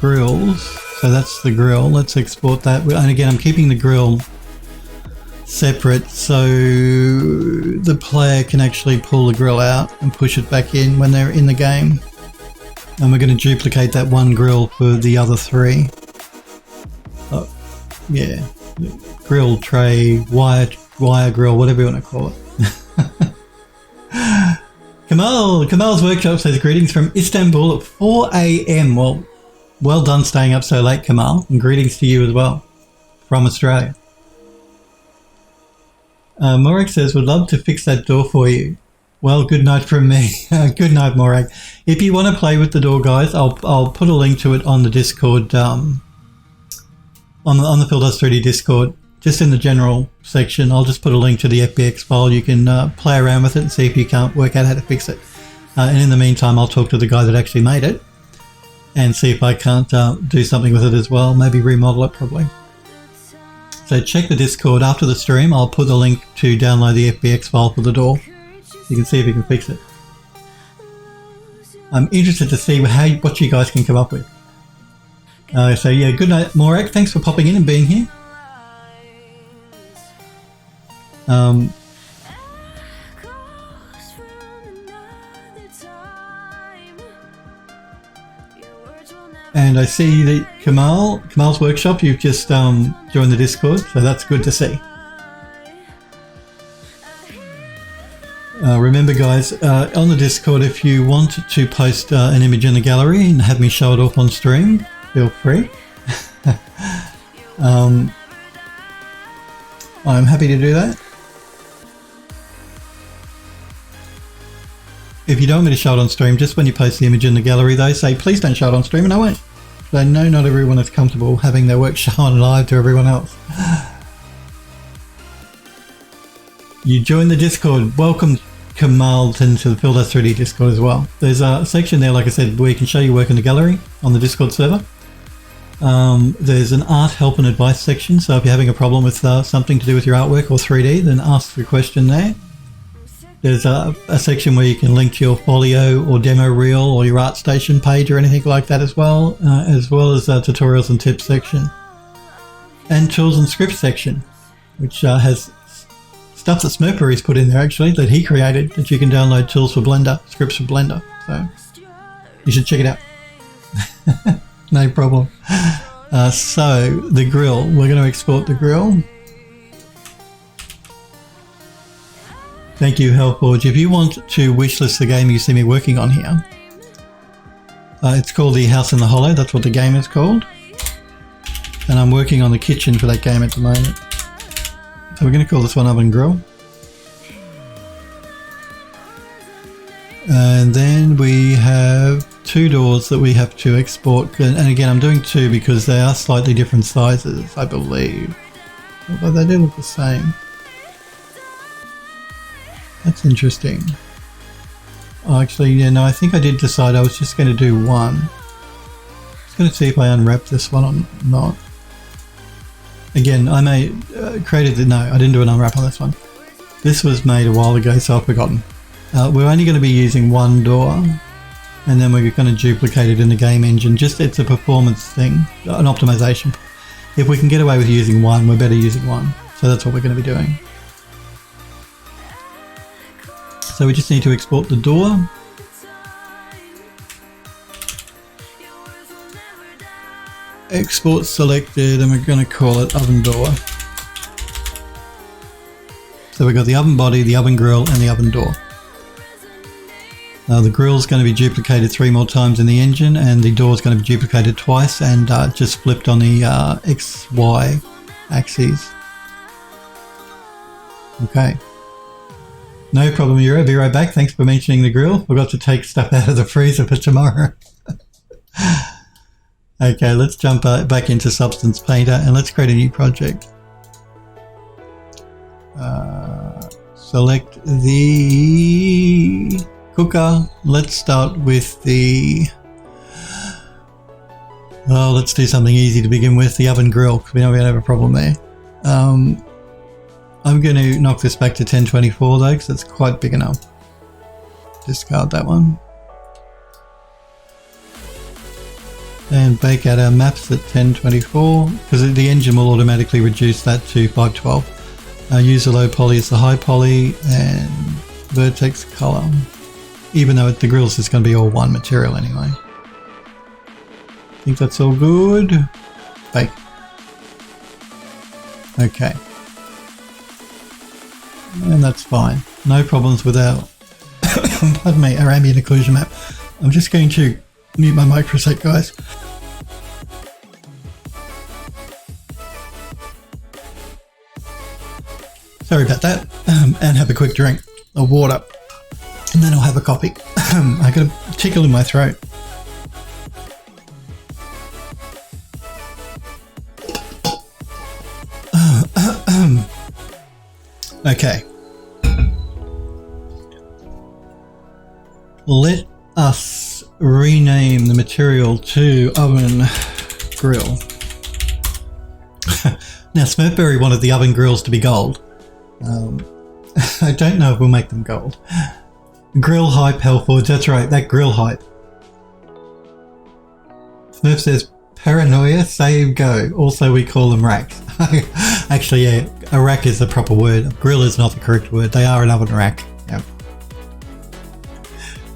grills, so that's the grill. Let's export that. And again, I'm keeping the grill separate so the player can actually pull the grill out and push it back in when they're in the game. And we're going to duplicate that one grill for the other three. Oh, yeah. grill tray, wire grill, whatever you want to call it. Kamal's Workshop says greetings from Istanbul at 4 a.m. Well done staying up so late, Kamal, and greetings to you as well from Australia. Morag says, would love to fix that door for you. Well, good night from me. Good night, Morag. If you want to play with the door, guys, I'll put a link to it on the Discord, on the Phil Does 3D Discord, just in the general section. I'll just put a link to the FBX file. You can play around with it and see if you can't work out how to fix it. And in the meantime, I'll talk to the guy that actually made it and see if I can't do something with it as well. Maybe remodel it, probably. So check the Discord after the stream. I'll put the link to download the FBX file for the door. You can see if you can fix it. I'm interested to see what you guys can come up with. So yeah, good night, Morag. Thanks for popping in and being here. And I see that Kamal's Workshop, you've just joined the Discord, so that's good to see. Remember, guys, on the Discord, if you want to post an image in the gallery and have me show it off on stream, feel free. I'm happy to do that. If you don't want me to show it on stream, just when you post the image in the gallery, though, say, please don't show it on stream, and I won't. I know not everyone is comfortable having their work shown live to everyone else. You join the Discord. Welcome, Kamal, to the Phil Does 3D Discord as well. There's a section there, like I said, where you can show your work in the gallery on the Discord server. There's an art help and advice section, so if you're having a problem with something to do with your artwork or 3D, then ask the question there. There's a section where you can link to your folio or demo reel or your ArtStation page or anything like that as well as tutorials and tips section. And tools and scripts section, which has stuff that Smurfery's put in there actually, that he created, that you can download tools for Blender, scripts for Blender. So you should check it out. No problem. So the grill, we're going to export the grill. Thank you, Hellforge. If you want to wishlist the game you see me working on here, it's called The House in the Hollow. That's what the game is called. And I'm working on the kitchen for that game at the moment. So we're going to call this one Oven Grill. And then we have two doors that we have to export. And again, I'm doing two because they are slightly different sizes, I believe. Although they do look the same. That's interesting. Oh, actually, yeah, no, I think I did decide I was just going to do one. Just going to see if I unwrap this one or not. Again, I may no, I didn't do an unwrap on this one. This was made a while ago, so I've forgotten. We're only going to be using one door, and then we're going to duplicate it in the game engine. Just it's a performance thing, an optimization. If we can get away with using one, we're better using one. So that's what we're going to be doing. So we just need to export the door. Export selected, and we're going to call it oven door. So we've got the oven body, the oven grill, and the oven door. The grill is going to be duplicated 3 more times in the engine, and the door is going to be duplicated twice and just flipped on the XY axes. Okay. No problem, Euro. Be right back. Thanks for mentioning the grill. Forgot to take stuff out of the freezer for tomorrow. Okay, let's jump back into Substance Painter and let's create a new project. Select the cooker. Let's start with the... Oh, let's do something easy to begin with. The oven grill, because we know we don't have a problem there. I'm going to knock this back to 1024 though, because it's quite big enough. Discard that one. And bake out our maps at 1024, because the engine will automatically reduce that to 512. Use the low poly as the high poly, and vertex color. Even though the grill's just going to be all one material anyway. I think that's all good. Bake. Okay. And that's fine. No problems with our, pardon me, our ambient occlusion map. I'm just going to mute my mic for a sec, guys. Sorry about that. And have a quick drink of water. And then I'll have a coffee. I got a tickle in my throat. Okay. Let us rename the material to oven grill. Now, Smurfberry wanted the oven grills to be gold. I don't know if we'll make them gold. Grill hype, Hellforge. That's right, that grill hype. Smurf says, paranoia, save, go. Also, we call them racks. Actually, yeah, a rack is the proper word. Grill is not the correct word. They are an oven rack. Yep.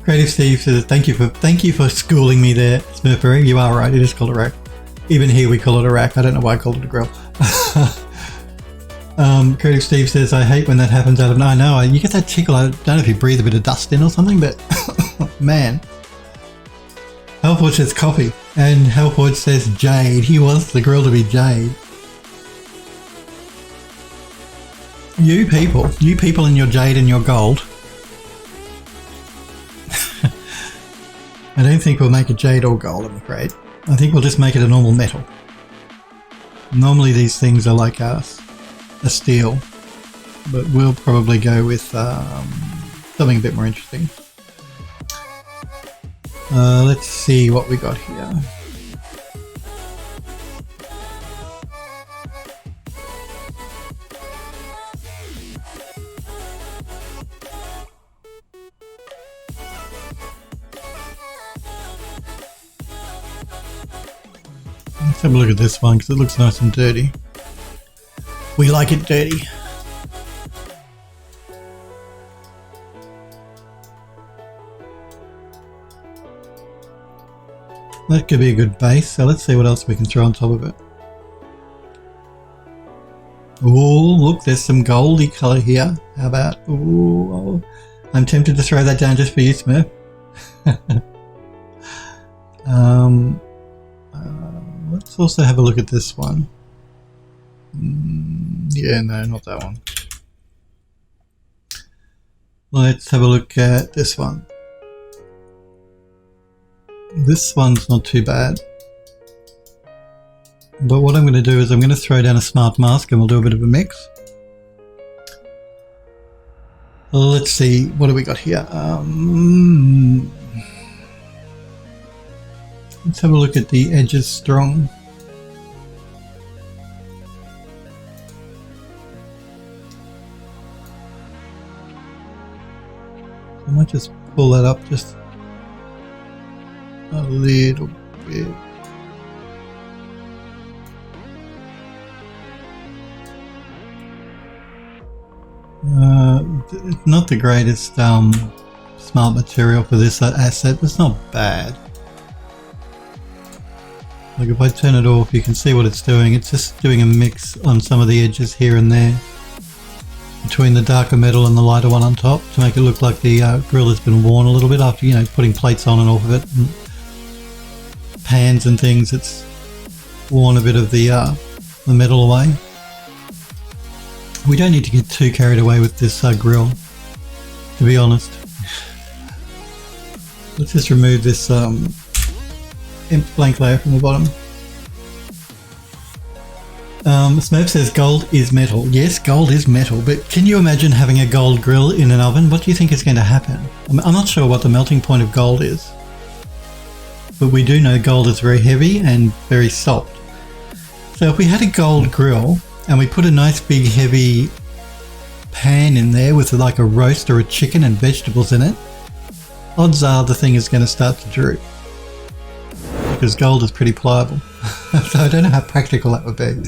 Creative Steve says, thank you for schooling me there, Smurfberry. You are right, it is called a rack. Even here we call it a rack. I don't know why I called it a grill. Creative Steve says, I hate when that happens out of... I know, you get that tickle. I don't know if you breathe a bit of dust in or something, but man. Hellforge says coffee. And Hellforge says jade. He wants the grill to be jade. You people and your jade and your gold. I don't think we'll make it jade or gold, I'm afraid. I think we'll just make it a normal metal. Normally these things are like a steel, but we'll probably go with something a bit more interesting. Let's see what we got here. Let's have a look at this one because it looks nice and dirty. We like it dirty. That could be a good base, so let's see what else we can throw on top of it. Oh, look, there's some goldy colour here. How about... Ooh, I'm tempted to throw that down just for you, Smurf. Let's also have a look at this one. Yeah, no, not that one. Let's have a look at this one. This one's not too bad. But what I'm going to do is I'm going to throw down a smart mask and we'll do a bit of a mix. Let's see, what do we got here? Let's have a look at the edges strong. I might just pull that up just a little bit. It's not the greatest smart material for this asset, but it's not bad. Like if I turn it off, you can see what it's doing. It's just doing a mix on some of the edges here and there between the darker metal and the lighter one on top to make it look like the grill has been worn a little bit after, you know, putting plates on and off of it. And pans and things, it's worn a bit of the metal away. We don't need to get too carried away with this grill, to be honest. Let's just remove this blank layer from the bottom. Smurf says gold is metal. Yes, gold is metal, but can you imagine having a gold grill in an oven? What do you think is going to happen? I'm not sure what the melting point of gold is, but we do know gold is very heavy and very soft. So if we had a gold grill and we put a nice big heavy pan in there with like a roast or a chicken and vegetables in it, odds are the thing is going to start to droop because gold is pretty pliable. So I don't know how practical that would be.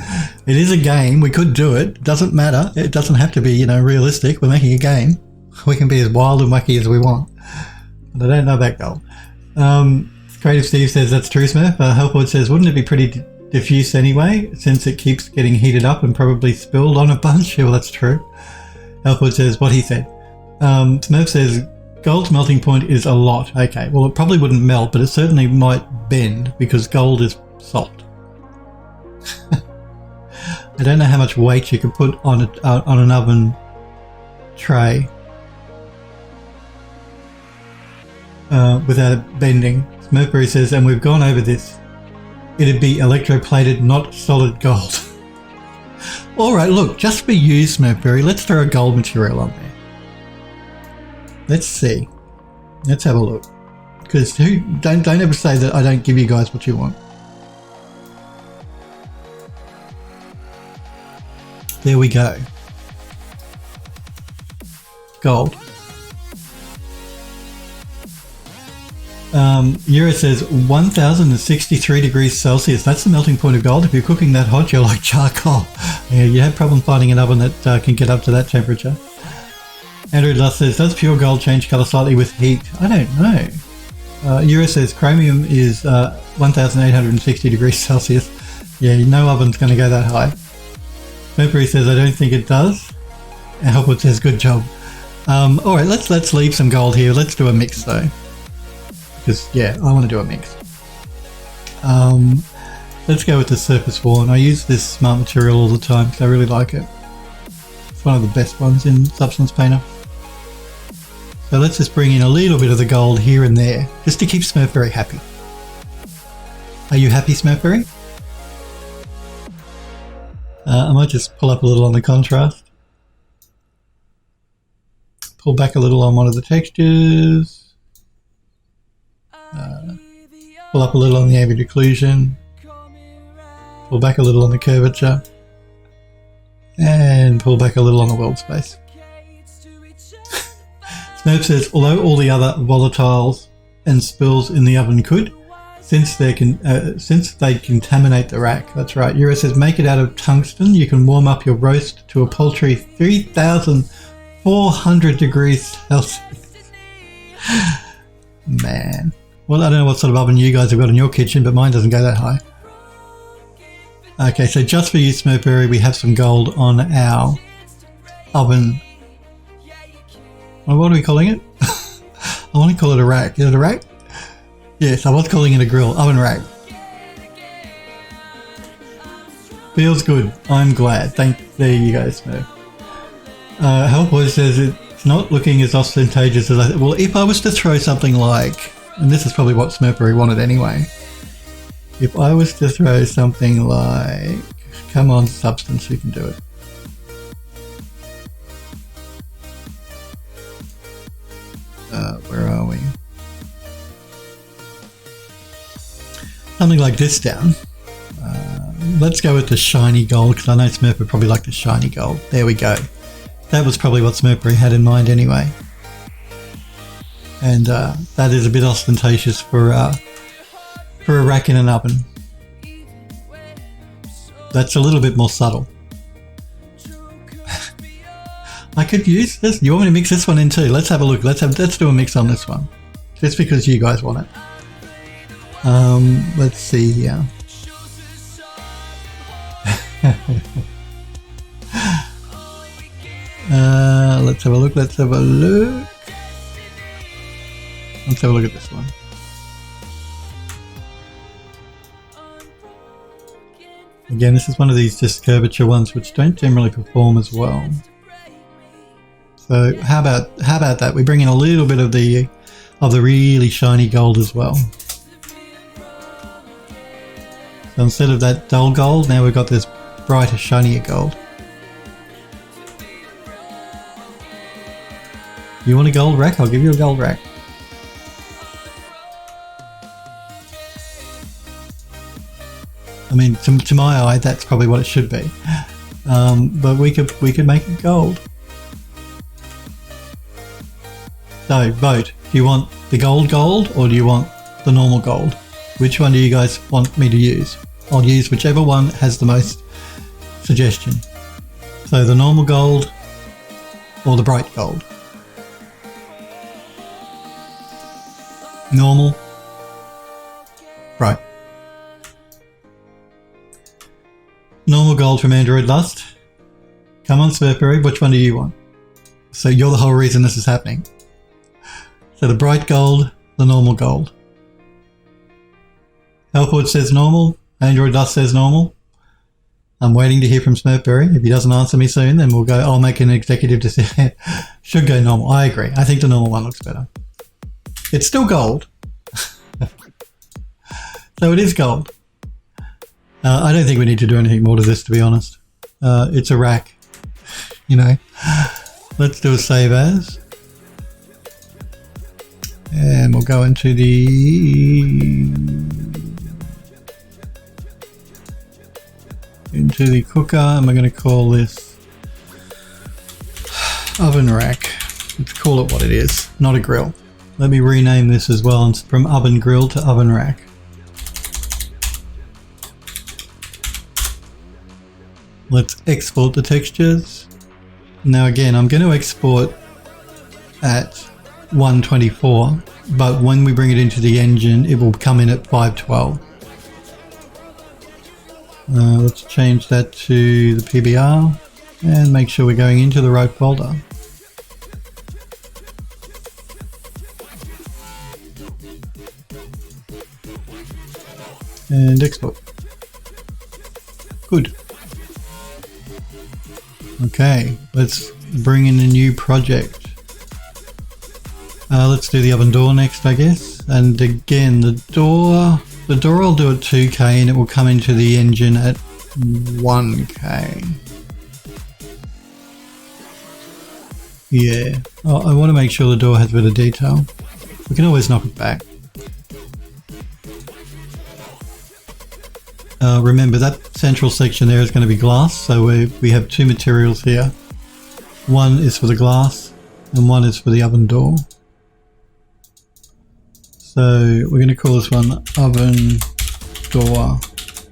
It is a game. We could do it. It doesn't matter. It doesn't have to be, you know, realistic. We're making a game. We can be as wild and wacky as we want. But I don't know about gold. Creative Steve says that's true, Smurf. Hellford says, wouldn't it be pretty diffuse anyway, since it keeps getting heated up and probably spilled on a bunch. Well, that's true. Alfred says what he said. Smurf says gold's melting point is a lot. Okay, well it probably wouldn't melt, but it certainly might bend because gold is soft. I don't know how much weight you can put on an oven tray without it bending. Smurfberry says, and we've gone over this. It'd be electroplated, not solid gold. All right, look, just for you, Smurfberry, let's throw a gold material on there. Let's see. Let's have a look. Because don't ever say that I don't give you guys what you want. There we go. Gold. Euro says 1063 degrees Celsius. That's the melting point of gold. If you're cooking that hot, you're like charcoal. Yeah, you have problem finding an oven that can get up to that temperature. Andrew Lust says, does pure gold change colour slightly with heat? I don't know. Euro says chromium is 1860 degrees Celsius. Yeah, no oven's going to go that high. Mercury says, I don't think it does. And Hopwood says, good job. All right, let's leave some gold here. Let's do a mix though. Because, yeah, I want to do a mix. Let's go with the surface worn. I use this smart material all the time because I really like it. It's one of the best ones in Substance Painter. So let's just bring in a little bit of the gold here and there, just to keep Smurfberry happy. Are you happy, Smurfberry? I might just pull up a little on the contrast. Pull back a little on one of the textures. Pull up a little on the ambient occlusion. Pull back a little on the curvature. And pull back a little on the world space. Smurf says, although all the other volatiles and spills in the oven could, since they contaminate the rack. That's right. Euro says, make it out of tungsten. You can warm up your roast to a paltry 3,400 degrees Celsius. Man. Well, I don't know what sort of oven you guys have got in your kitchen, but mine doesn't go that high. Okay, so just for you, Smurfberry, we have some gold on our oven. What are we calling it? I want to call it a rack. Is it a rack? Yes, I was calling it a grill. Oven rack. Feels good. I'm glad. There you go, Smurf. Hellboy says it's not looking as ostentatious as I... Well, if I was to throw something like... And this is probably what Smurfberry wanted anyway. If I was to throw something like... Come on, Substance, you can do it. Where are we? Something like this down. Let's go with the shiny gold, because I know Smurf would probably like the shiny gold. There we go. That was probably what Smurfberry had in mind anyway. And that is a bit ostentatious for a rack in an oven. That's a little bit more subtle. I could use this. You want me to mix this one in too? Let's have a look. Let's do a mix on this one. Just because you guys want it. Let's see here. Let's have a look. Let's have a look. Let's have a look at this one. Again, this is one of these just curvature ones which don't generally perform as well. So how about that? We bring in a little bit of the really shiny gold as well. So instead of that dull gold, now we've got this brighter, shinier gold. You want a gold rack? I'll give you a gold rack. I mean, to my eye, that's probably what it should be. But we could make it gold. So vote. Do you want the gold or do you want the normal gold? Which one do you guys want me to use? I'll use whichever one has the most suggestion. So the normal gold or the bright gold? Normal. Right. gold from Android Lust. Come on, Smurfberry, which one do you want? So you're the whole reason this is happening. So the bright gold, the normal gold. Hellforge says normal. Android Dust says normal. I'm waiting to hear from Smurfberry. If he doesn't answer me soon, then we'll go. I'll make an executive decision. Should go normal. I agree. I think the normal one looks better. It's still gold. So it is gold. I don't think we need to do anything more to this, to be honest. It's a rack. You know. Let's do a save as. And we'll go into the cooker, and we're going to call this oven rack. Let's call it what it is, not a grill. Let me rename this as well, from oven grill to oven rack. Let's export the textures. Now again, I'm going to export at 124, but when we bring it into the engine, it will come in at 512. Let's change that to the PBR and make sure we're going into the right folder. And export. Good. Okay, let's bring in a new project. Let's do the oven door next, I guess. And again, the door I'll do at 2K and it will come into the engine at 1K. Yeah, I want to make sure the door has a bit of detail. We can always knock it back. Remember that central section there is going to be glass, so we have two materials here. One is for the glass and one is for the oven door. So we're going to call this one oven door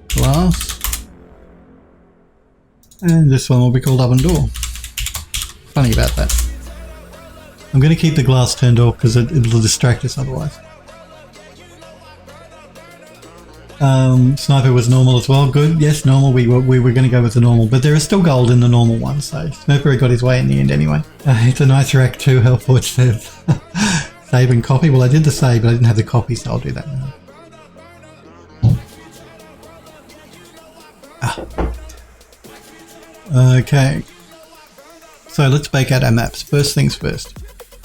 glass, and this one will be called oven door. Funny about that. I'm going to keep the glass turned off because it'll distract us otherwise. Sniper was normal as well. Good. Yes, normal. We were going to go with the normal, but there is still gold in the normal one, so Smurfberry got his way in the end anyway. It's a nice rack too, Hellforge says. Save and copy. Well, I did the save, but I didn't have the copy, so I'll do that now. Okay. So let's bake out our maps. First things first.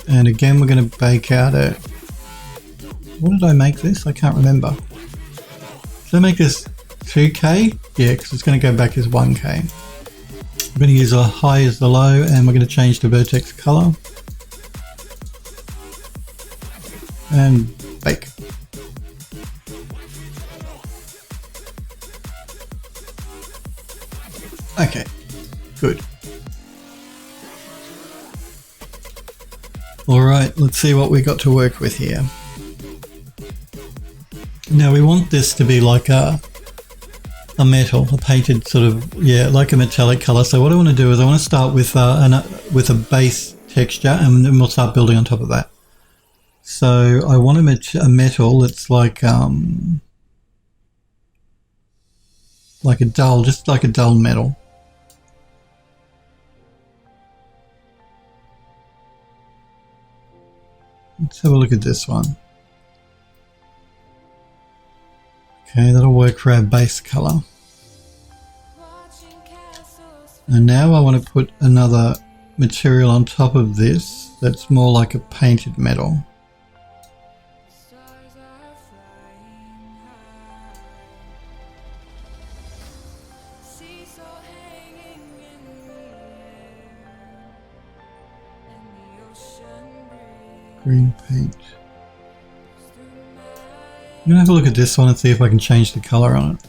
And again, we're going to bake out a... What did I make this? I can't remember. Did I make this 2K? Yeah, because it's going to go back as 1K. I'm going to use a high as the low, and we're going to change the vertex color. And bake. Okay, good. Alright, let's see what we got to work with here. Now we want this to be like a metal, a painted sort of, yeah, like a metallic color. So what I want to do is I want to start with a base texture, and then we'll start building on top of that. So I want a metal that's like a dull, just like a dull metal. Let's have a look at this one. Okay, that'll work for our base color. And now I want to put another material on top of this that's more like a painted metal. Green paint. I'm going to have a look at this one and see if I can change the color on it.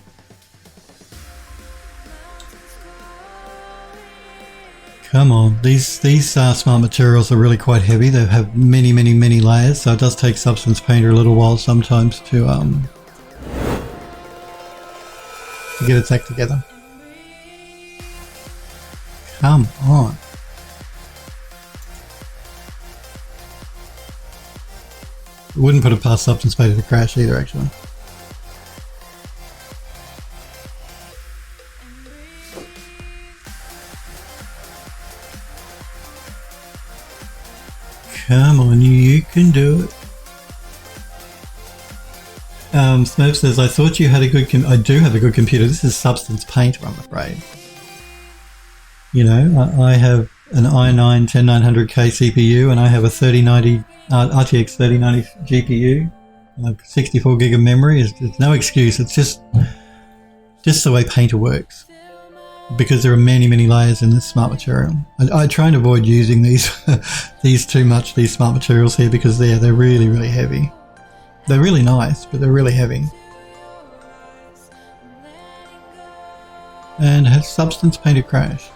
Come on, these smart materials are really quite heavy. They have many layers, so it does take Substance Painter a little while sometimes to get its act together. Come on. It wouldn't put it past Substance Painter to crash either, actually. Come on, you can do it. Smurf says, I thought you had a good I do have a good computer. This is Substance Painter, I'm afraid. You know, I have an i9 10900K CPU and I have a 3090 RTX 3090 GPU. 64 gig of memory. It's no excuse. It's just the way Painter works. Because there are many layers in this smart material. I try and avoid using these too much, these smart materials here, because they're really heavy. They're really nice, but they're really heavy. And has Substance Painter crashed?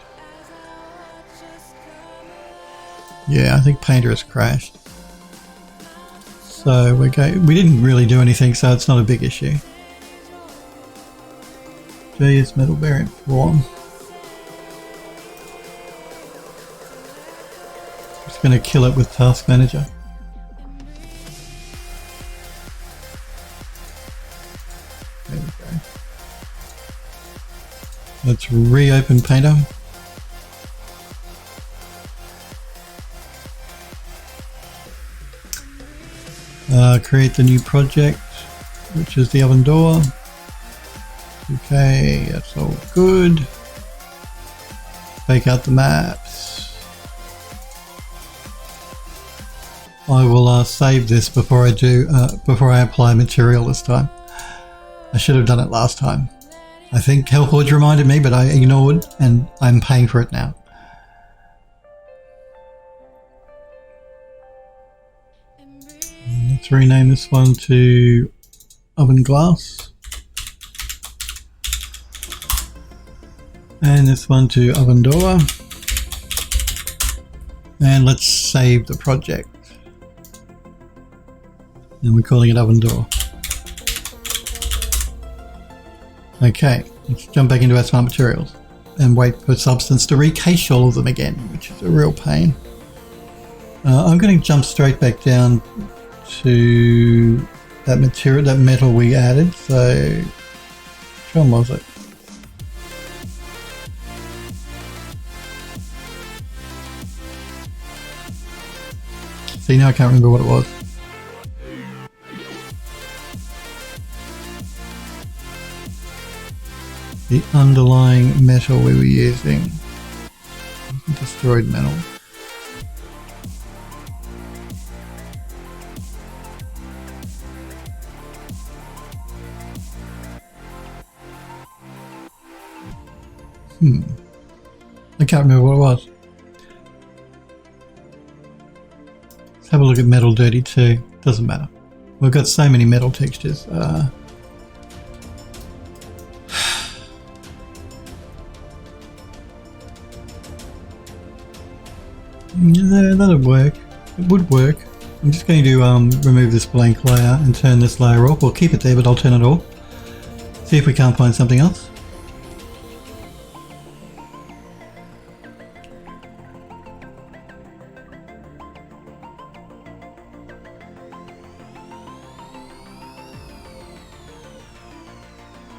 Yeah, I think Painter has crashed. So we didn't really do anything, so it's not a big issue. G is metal variant 4. Just going to kill it with Task Manager. There we go. Let's reopen Painter. Create the new project, which is the oven door. Okay, that's all good. Take out the maps. I will save this before I apply material this time. I should have done it last time. I think Hellforge reminded me, but I ignored, and I'm paying for it now. Let's rename this one to Oven Glass. And this one to Oven Door. And let's save the project. And we're calling it Oven Door. Okay, let's jump back into our smart materials and wait for Substance to recache all of them again, which is a real pain. I'm going to jump straight back down to that material, that metal we added. So, which one was it? See, now I can't remember what it was. The underlying metal we were using. Destroyed metal. I can't remember what it was. Let's have a look at Metal Dirty 2. Doesn't matter. We've got so many metal textures. Yeah, that'll work. It would work. I'm just going to remove this blank layer and turn this layer off. We'll keep it there, but I'll turn it off. See if we can't find something else.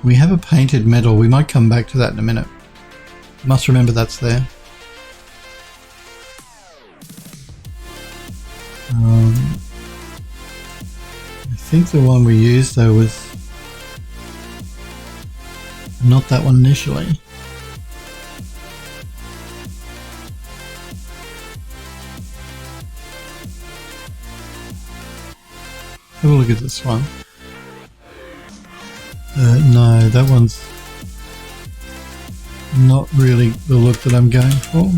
We have a painted metal. We might come back to that in a minute. Must remember that's there. I think the one we used though was not that one initially. Have a look at this one. No, that one's not really the look that I'm going for.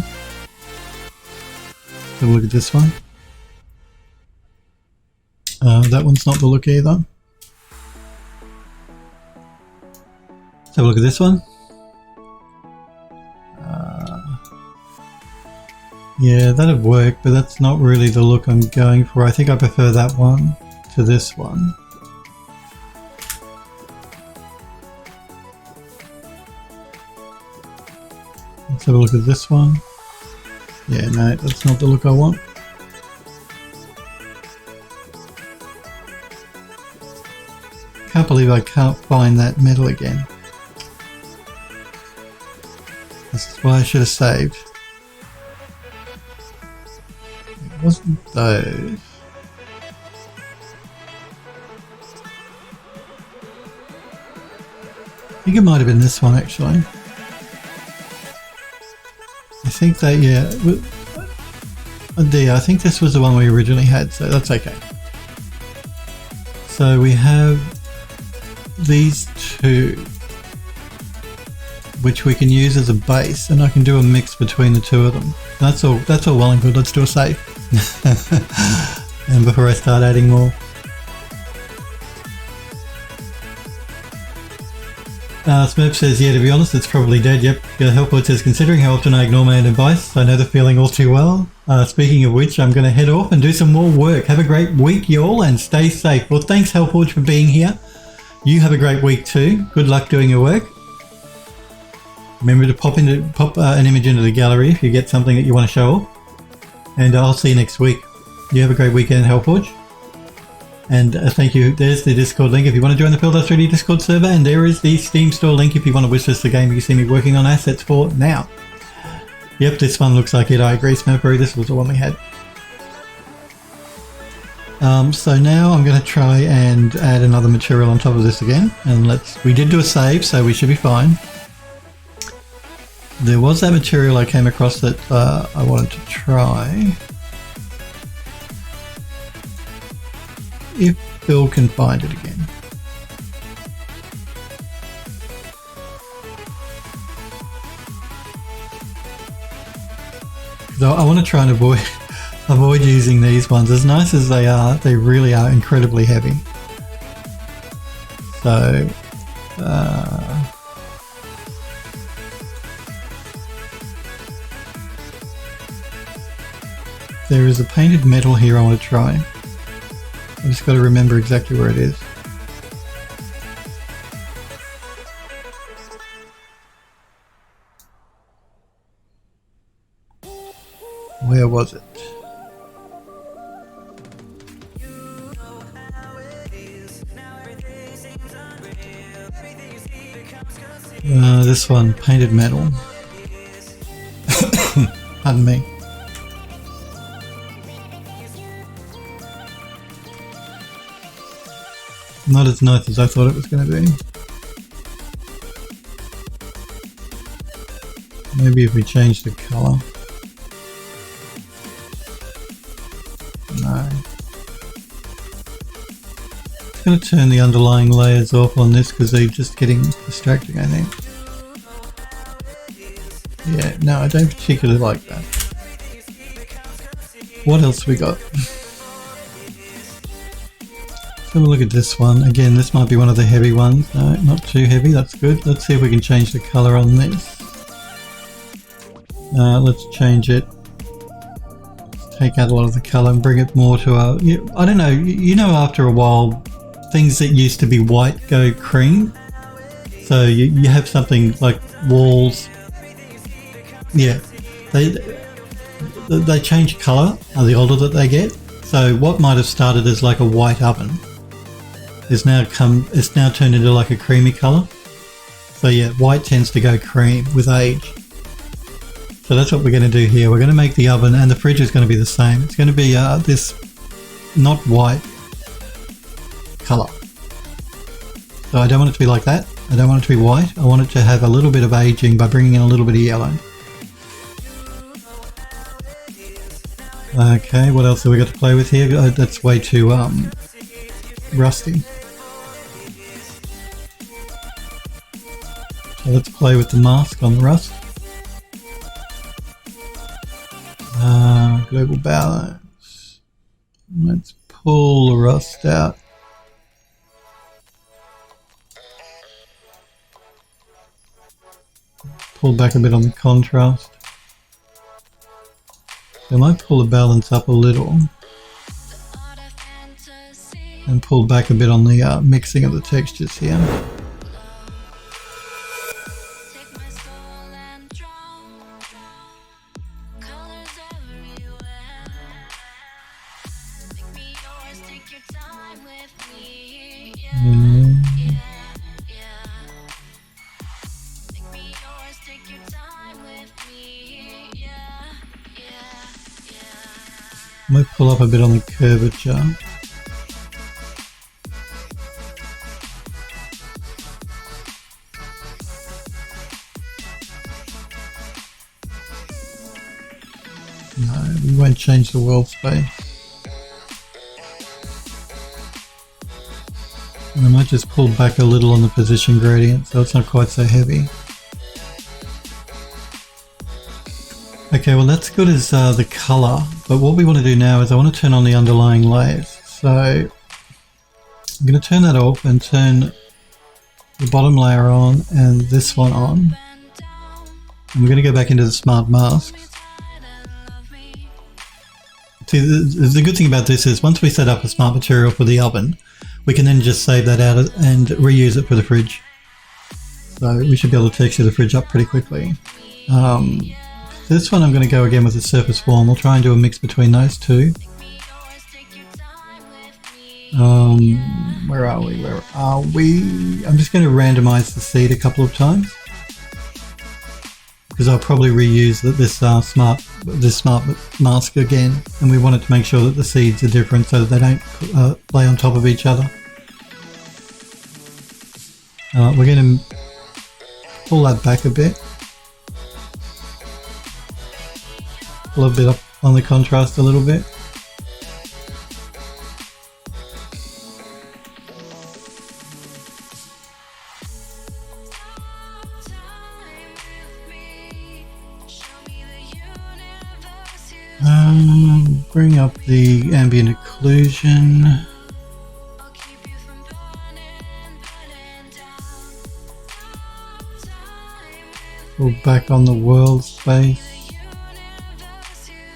Have a look at this one. That one's not the look either. Let's have a look at this one. Yeah, that'd work, but that's not really the look I'm going for. I think I prefer that one to this one. Let's have a look at this one. Yeah, no, that's not the look I want. Can't believe I can't find that metal again. This is why I should have saved. wasn't those. I think it might have been this one actually. I think that, yeah. I think this was the one we originally had, so that's okay. So we have these two, which we can use as a base, and I can do a mix between the two of them. That's all well and good. Let's do a save. And before I start adding more. Smurf says, yeah, to be honest, it's probably dead. Yep. Helpwood says, considering how often I ignore my own advice, I know the feeling all too well. Speaking of which, I'm going to head off and do some more work. Have a great week, y'all, and stay safe. Well, thanks, Helpwood, for being here. You have a great week too. Good luck doing your work. Remember to pop an image into the gallery if you get something that you want to show off. And I'll see you next week. You have a great weekend, Helpforge. And thank you. There's the Discord link if you want to join the Builder 3D Discord server. And there is the Steam store link if you want to wishlist the game you see me working on assets for now. Yep, this one looks like it. I agree, Smurfberry. This was the one we had. So now I'm going to try and add another material on top of this again. And we did do a save, so we should be fine. There was that material I came across that I wanted to try. If Bill can find it again. So I want to try and avoid using these ones. As nice as they are, they really are incredibly heavy. So there is a painted metal here I want to try. I just got to remember exactly where it is. Where was it? This one, painted metal. Pardon me. Not as nice as I thought it was going to be. Maybe if we change the colour. No. I'm going to turn the underlying layers off on this because they're just getting distracting, I think. Yeah, no, I don't particularly like that. What else we got? Have a look at this one. Again, this might be one of the heavy ones. No, not too heavy. That's good. Let's see if we can change the color on this. Let's change it. Let's take out a lot of the color and bring it more to a... I don't know. You know, after a while, things that used to be white go cream. So you have something like walls. Yeah. They change color the older that they get. So what might have started as like a white oven it's now turned into like a creamy color. So yeah, white tends to go cream with age. So that's what we're going to do here. We're going to make the oven, and the fridge is going to be the same. It's going to be this not white color. So I don't want it to be like that. I don't want it to be white. I want it to have a little bit of aging by bringing in a little bit of yellow. Okay, what else have we got to play with here? That's way too rusty. So let's play with the mask on the rust. Global balance. Let's pull the rust out. Pull back a bit on the contrast. I might pull the balance up a little and pull back a bit on the mixing of the textures here. might pull up a bit on the curvature. No, we won't change the world space. And I might just pull back a little on the position gradient so it's not quite so heavy. Okay, well that's good as the color, but what we want to do now is I want to turn on the underlying layers. So I'm going to turn that off and turn the bottom layer on and this one on. And we're going to go back into the smart masks. See, the good thing about this is once we set up a smart material for the oven, we can then just save that out and reuse it for the fridge. So we should be able to texture the fridge up pretty quickly. This one I'm going to go again with the surface form. We'll try and do a mix between those two. Where are we? Where are we? I'm just going to randomize the seed a couple of times because I'll probably reuse this smart mask again, and we wanted to make sure that the seeds are different so that they don't lay on top of each other. We're going to pull that back a bit. Pull a bit up on the contrast a little bit. Bring up the ambient occlusion. Pull back on the world space.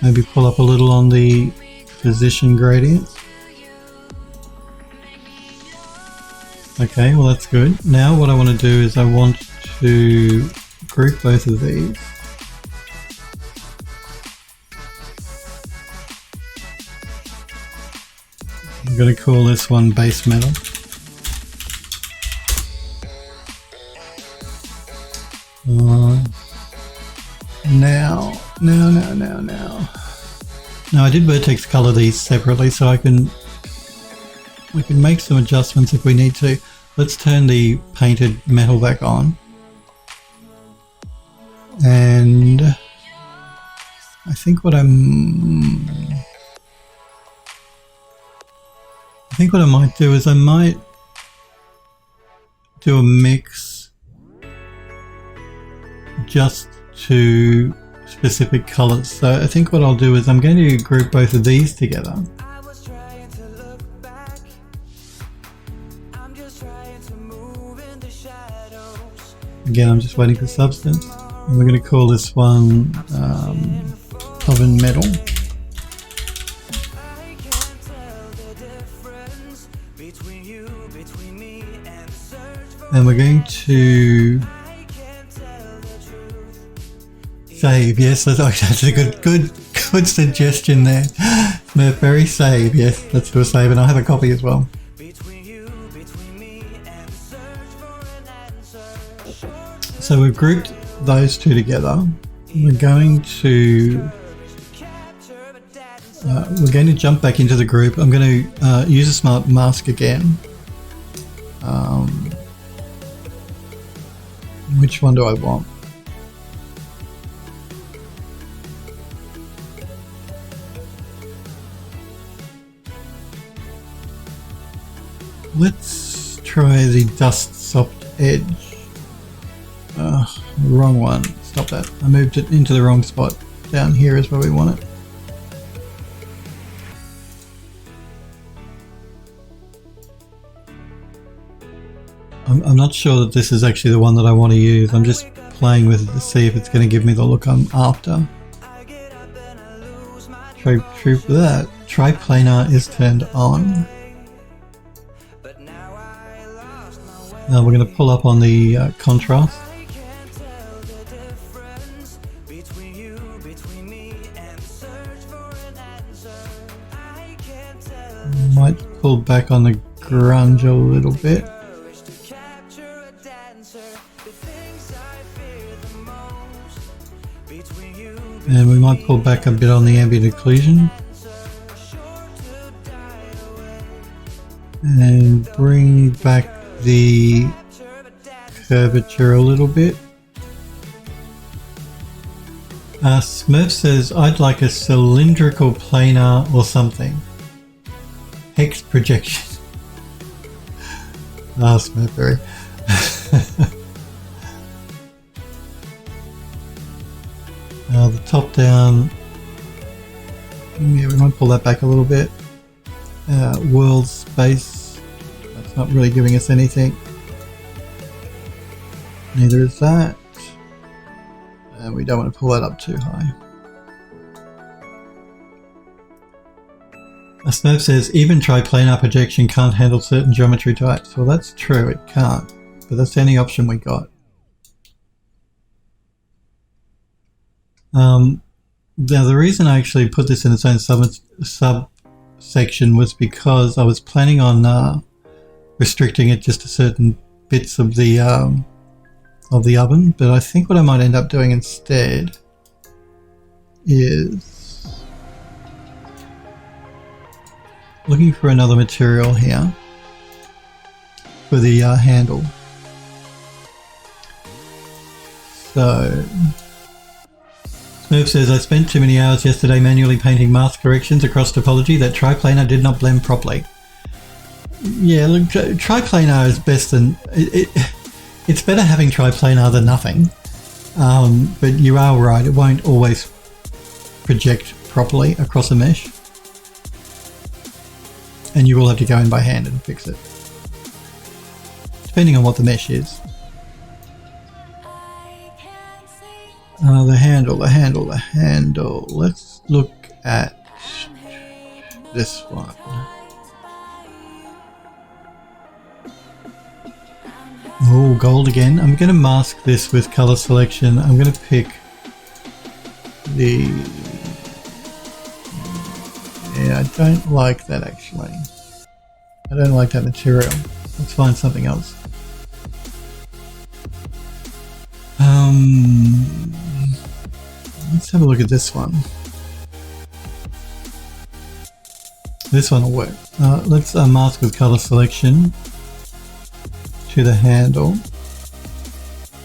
Maybe pull up a little on the position gradient. Okay, well that's good. Now what I want to do is I want to group both of these. I'm going to call this one base metal. Now I did vertex color these separately so we can make some adjustments if we need to. Let's turn the painted metal back on. And I think what I might do is I might do a mix just to specific colors. So I think what I'll do is I'm going to group both of these together. Again, I'm just waiting for substance. And we're going to call this one oven metal. And we're going to save. Yes, that's a good suggestion there. Smurfberry save. Yes, let's do a save, and I'll have a copy as well. So we've grouped those two together. We're going to jump back into the group. I'm going to use a smart mask again. Which one do I want? Let's try the dust soft edge. Wrong one. Stop that. I moved it into the wrong spot. Down here is where we want it. I'm not sure that this is actually the one that I want to use. I'm just playing with it to see if it's going to give me the look I'm after. Triplanar is turned on. Now we're going to pull up on the contrast. Might pull back on the grunge a little bit. And we might pull back a bit on the ambient occlusion. and bring back the curvature a little bit. Smurf says, I'd like a cylindrical planar or something. Hex projection. Smurfberry. The top down. Yeah, we might pull that back a little bit. World space. That's not really giving us anything. Neither is that. And we don't want to pull that up too high. A Smurf says, even triplanar projection can't handle certain geometry types. Well, that's true, it can't. But that's the only option we got. Now, the reason I actually put this in its own subsection was because I was planning on restricting it just to certain bits of the oven. But I think what I might end up doing instead is looking for another material here for the handle. So Smurf says, I spent too many hours yesterday manually painting mask corrections across topology that triplanar did not blend properly. Yeah, look, triplanar is best than... It's better having triplanar than nothing. But you are right, it won't always project properly across a mesh. And you will have to go in by hand and fix it. Depending on what the mesh is. The handle. Let's look at this one. Oh, gold again. I'm going to mask this with color selection. I'm going to pick the... Yeah, I don't like that actually. I don't like that material. Let's find something else. Let's have a look at this one. This one will work. Let's mask with color selection to the handle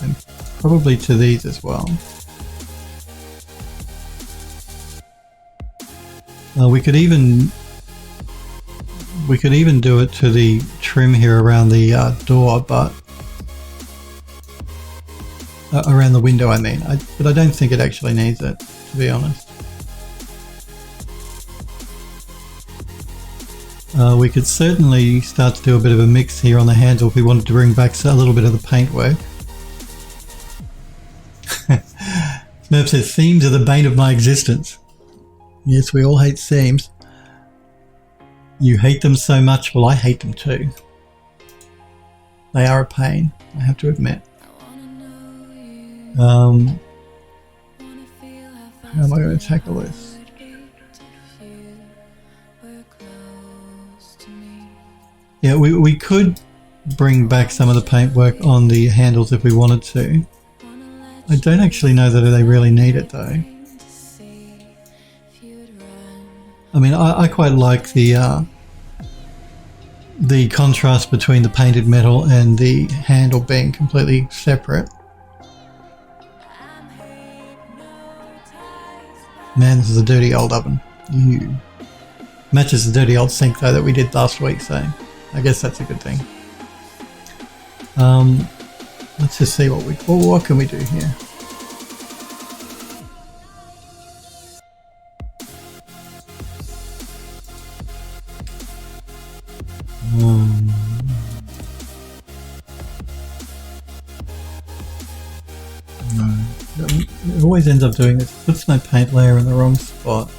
and probably to these as well. We could even do it to the trim here around the door, but around the window I mean, but I don't think it actually needs it, to be honest. We could certainly start to do a bit of a mix here on the handle if we wanted to bring back a little bit of the paintwork. Smurf says, seams are the bane of my existence. Yes, we all hate seams. You hate them so much, well I hate them too. They are a pain, I have to admit. How am I going to tackle this? Yeah, we could bring back some of the paintwork on the handles if we wanted to. I don't actually know that they really need it though. I mean, I quite like the contrast between the painted metal and the handle being completely separate. Man, this is a dirty old oven. Matches the dirty old sink though that we did last week, so I guess that's a good thing. Let's just see what can we do here. No, it always ends up doing this. Puts my paint layer in the wrong spot.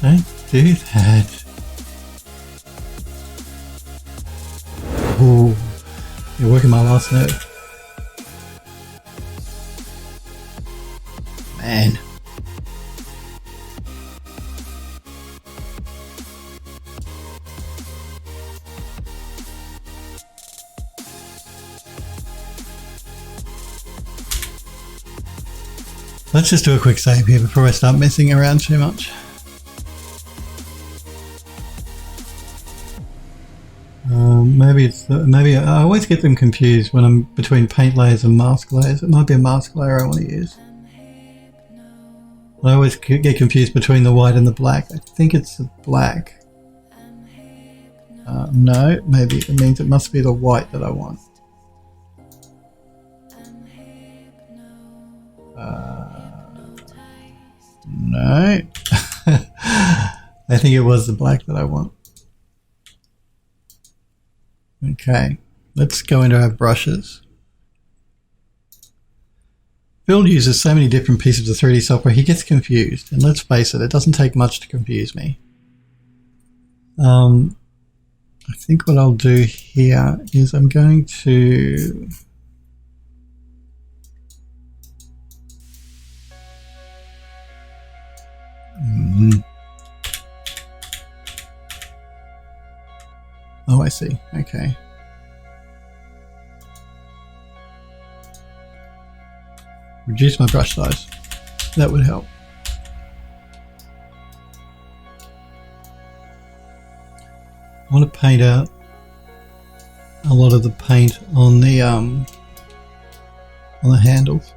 Don't do that. Ooh, you're working my last nerve. Man. Let's just do a quick save here before I start messing around too much. maybe I always get them confused when I'm between paint layers and mask layers. It might be a mask layer I want to use. I always get confused between the white and the black. I think it's the black. No, maybe it means it must be the white that I want. No. I think it was the black that I want. Okay, let's go into our brushes. Phil uses so many different pieces of 3D software, he gets confused. And let's face it, it doesn't take much to confuse me. I think what I'll do here is I'm going to... Oh, I see. Okay. Reduce my brush size. That would help. I want to paint out a lot of the paint on the handles.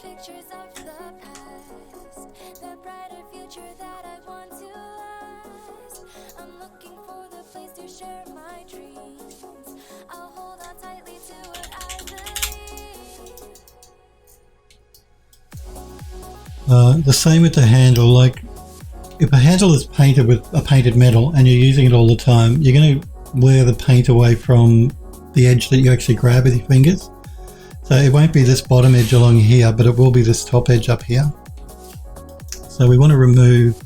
Pictures of the past, the brighter future that I want to last. I'm looking for the place to share my dreams. I'll hold on tightly to what I believe. The same with the handle. Like, if a handle is painted with a painted metal and you're using it all the time, you're going to wear the paint away from the edge that you actually grab with your fingers. So it won't be this bottom edge along here, but it will be this top edge up here. So we want to remove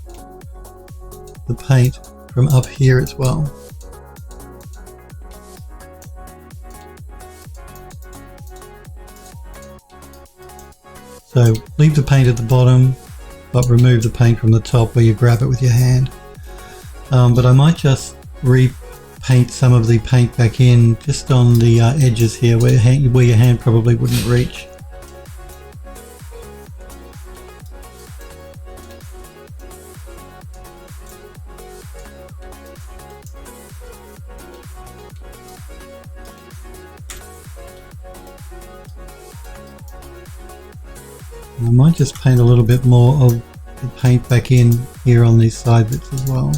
the paint from up here as well. So leave the paint at the bottom, but remove the paint from the top where you grab it with your hand. But I might just repaint some of the paint back in just on the edges here where your hand probably wouldn't reach. And I might just paint a little bit more of the paint back in here on these side bits as well.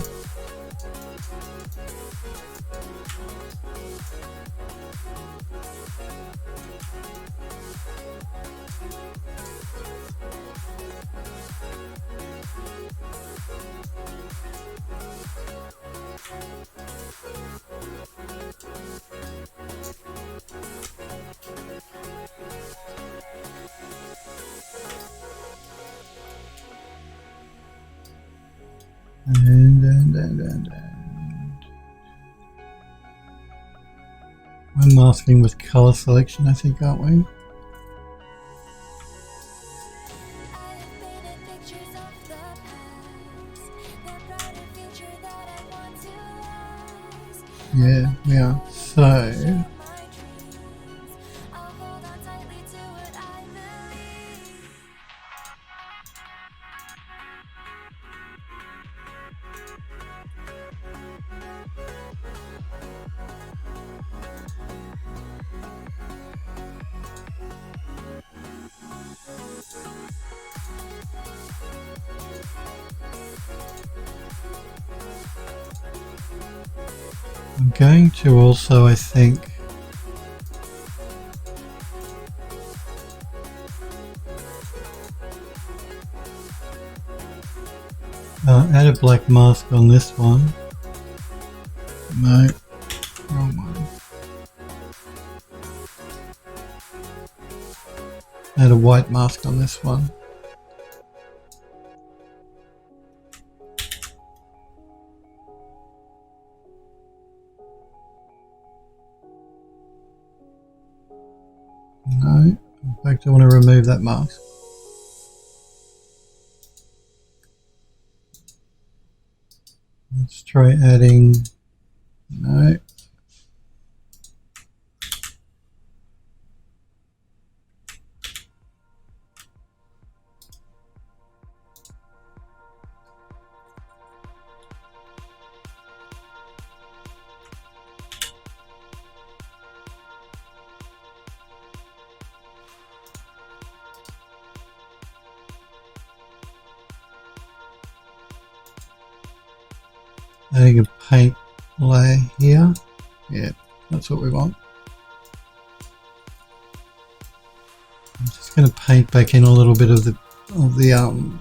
And we're masking with color selection, I think, aren't we? Yeah, we are. So I'm going to also, I think, add a black mask on this one. No, wrong one. Add a white mask on this one. No, in fact I want to remove that mask. Let's try adding No. Adding a paint layer here. Yeah, that's what we want. I'm just going to paint back in a little bit of the I'm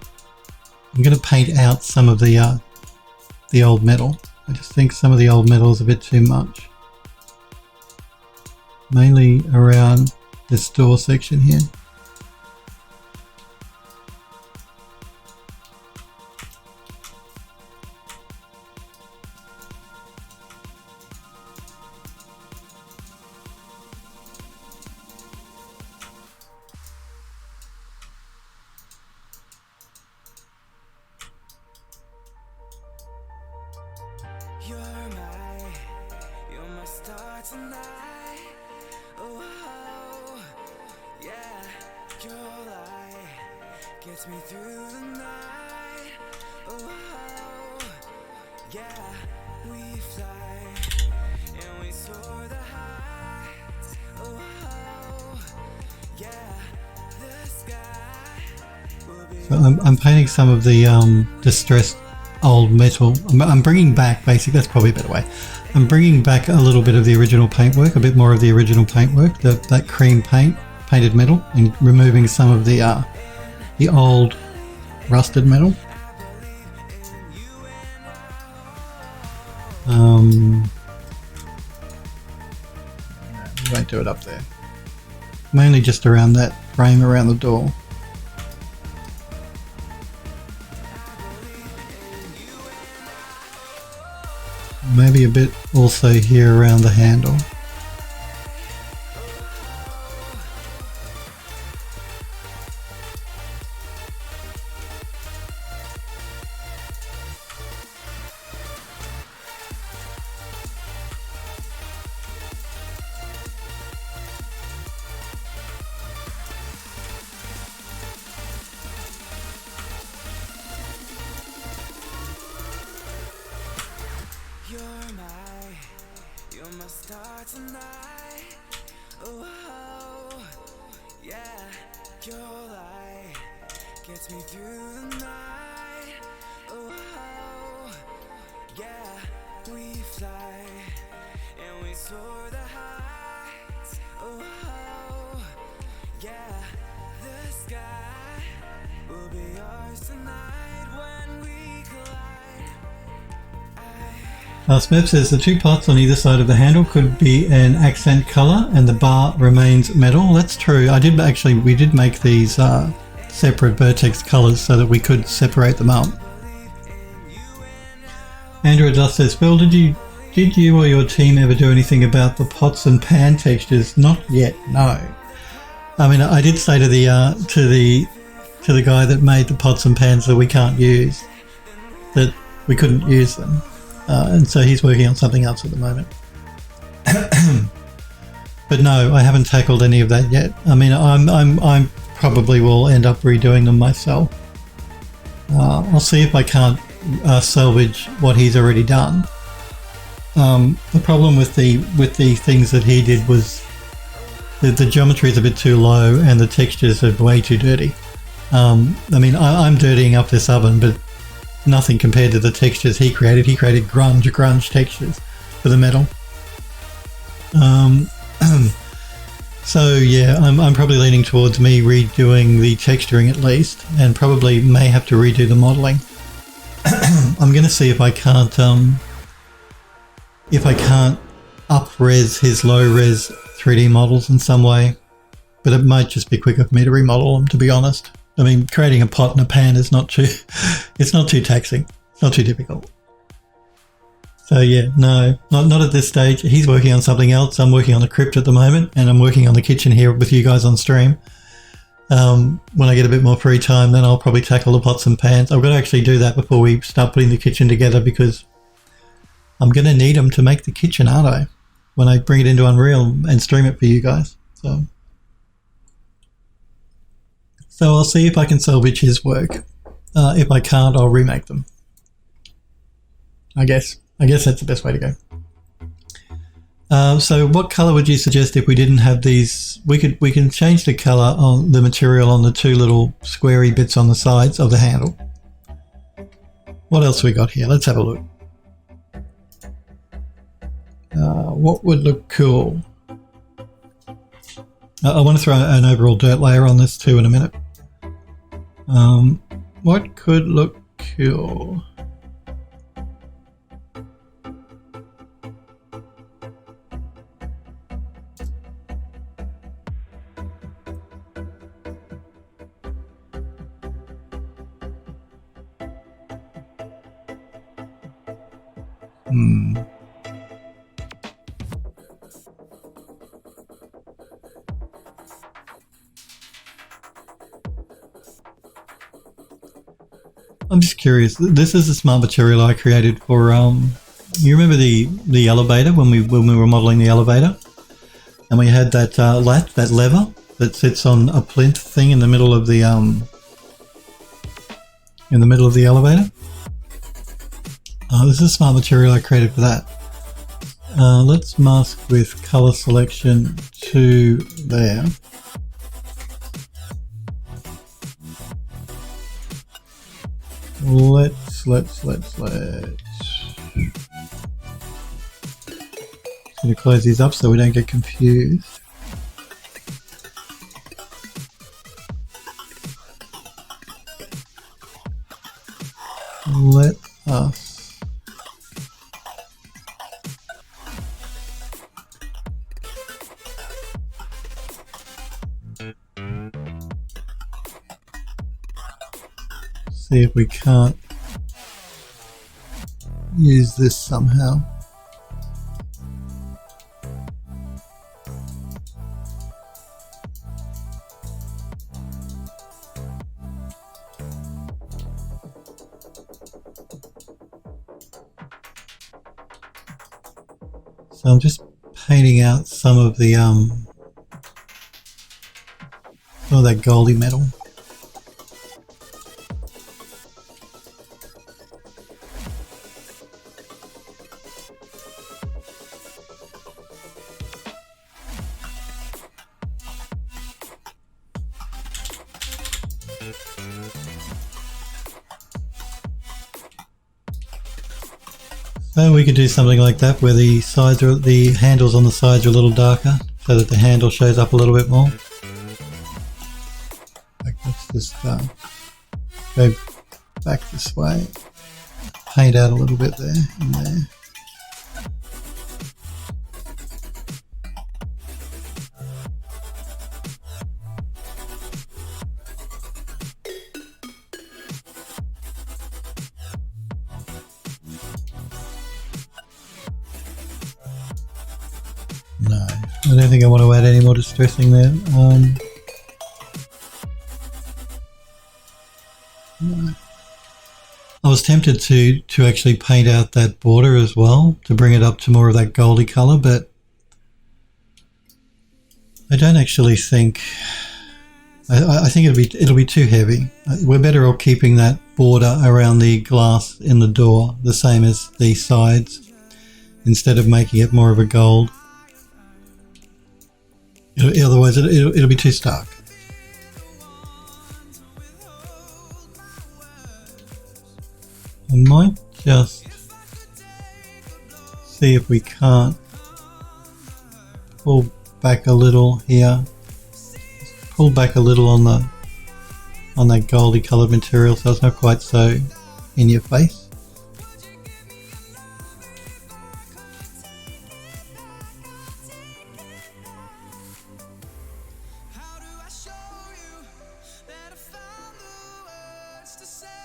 going to paint out some of the old metal. I just think some of the old metal is a bit too much. Mainly around this door section here. You're my star tonight. Oh, yeah, your light gets me through the night. Oh, yeah, we fly and we soar the heights. Oh, yeah, the sky will be. So I'm painting some of the distressed old metal. I'm bringing back, basically, that's probably a better way. I'm bringing back a little bit of the original paintwork, a bit more of the original paintwork, that cream painted metal, and removing some of the old rusted metal. We won't do it up there. Mainly just around that frame around the door. Maybe a bit also here around the handle. You're my star tonight. Oh, yeah, your light gets me through the night. Oh, yeah, we fly and we soar the heights. Oh, yeah, the sky will be ours tonight when we collide. Smith says the two pots on either side of the handle could be an accent colour and the bar remains metal. That's true. We did make these separate vertex colours so that we could separate them up. Andrew Dust says, Phil, did you or your team ever do anything about the pots and pan textures? Not yet, no. I mean, I did say to the guy that made the pots and pans that we can't use, that we couldn't use them. And so he's working on something else at the moment. But no, I haven't tackled any of that yet. I mean, I'm probably will end up redoing them myself. I'll see if I can't salvage what he's already done. The problem with the things that he did was the geometry is a bit too low and the textures are way too dirty. I mean, I'm dirtying up this oven, but nothing compared to the textures he created. He created grunge textures for the metal. So yeah, I'm probably leaning towards me redoing the texturing at least, and probably may have to redo the modeling. I'm going to see if I can't up-res his low-res 3D models in some way, but it might just be quicker for me to remodel them, to be honest. I mean, creating a pot and a pan is not too, it's not too taxing. It's not too difficult. So yeah, no, not at this stage. He's working on something else. I'm working on the crypt at the moment, and I'm working on the kitchen here with you guys on stream. When I get a bit more free time, then I'll probably tackle the pots and pans. I've got to actually do that before we start putting the kitchen together, because I'm going to need them to make the kitchen, aren't I? When I bring it into Unreal and stream it for you guys. So I'll see if I can salvage his work. If I can't, I'll remake them. I guess that's the best way to go. So what color would you suggest if we didn't have these? We can change the color on the material on the two little squarey bits on the sides of the handle. What else we got here? Let's have a look. What would look cool? I want to throw an overall dirt layer on this too in a minute. What could look cool? I'm just curious. This is a smart material I created for. You remember the elevator when we were modeling the elevator, and we had that latch, that lever that sits on a plinth thing in the middle of the elevator. This is a smart material I created for that. Let's mask with color selection to there. Let's going to close these up so we don't get confused. Let us see if we can't use this somehow. So I'm just painting out some of the some of that goldy metal. So we could do something like that where the handles on the sides are a little darker so that the handle shows up a little bit more. Like let's just go back this way, paint out a little bit there and there. No, I don't think I want to add any more distressing there. No. I was tempted to actually paint out that border as well to bring it up to more of that goldy color, but I don't actually think. I think it'll be too heavy. We're better off keeping that border around the glass in the door the same as the sides, instead of making it more of a gold. Otherwise, it'll be too stark. I might just see if we can't pull back a little here. Pull back a little on that goldy coloured material, so it's not quite so in your face.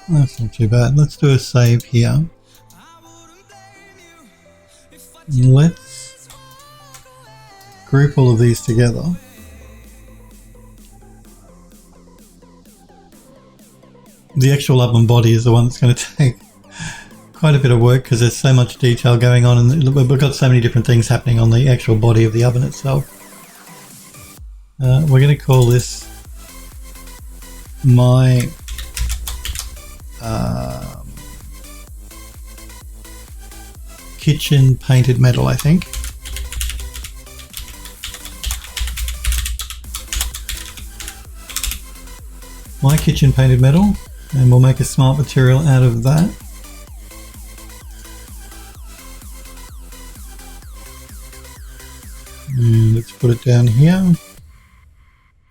That's not too bad. Let's do a save here. Let's group all of these together. The actual oven body is the one that's going to take quite a bit of work because there's so much detail going on, and we've got so many different things happening on the actual body of the oven itself. We're going to call this my kitchen painted metal, I think. My kitchen painted metal, and we'll make a smart material out of that. And let's put it down here.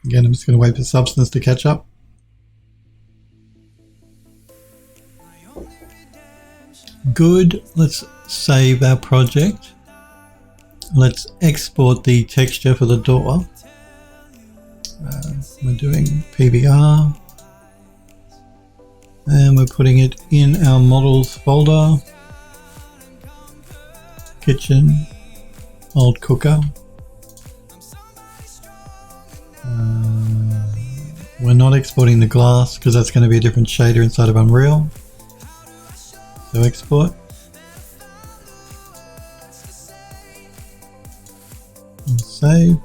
Again, I'm just going to wait for substance to catch up. Good. Let's save our project. Let's export the texture for the door. We're doing PBR. And we're putting it in our models folder. Kitchen. Old cooker. We're not exporting the glass because that's going to be a different shader inside of Unreal. So export. And save.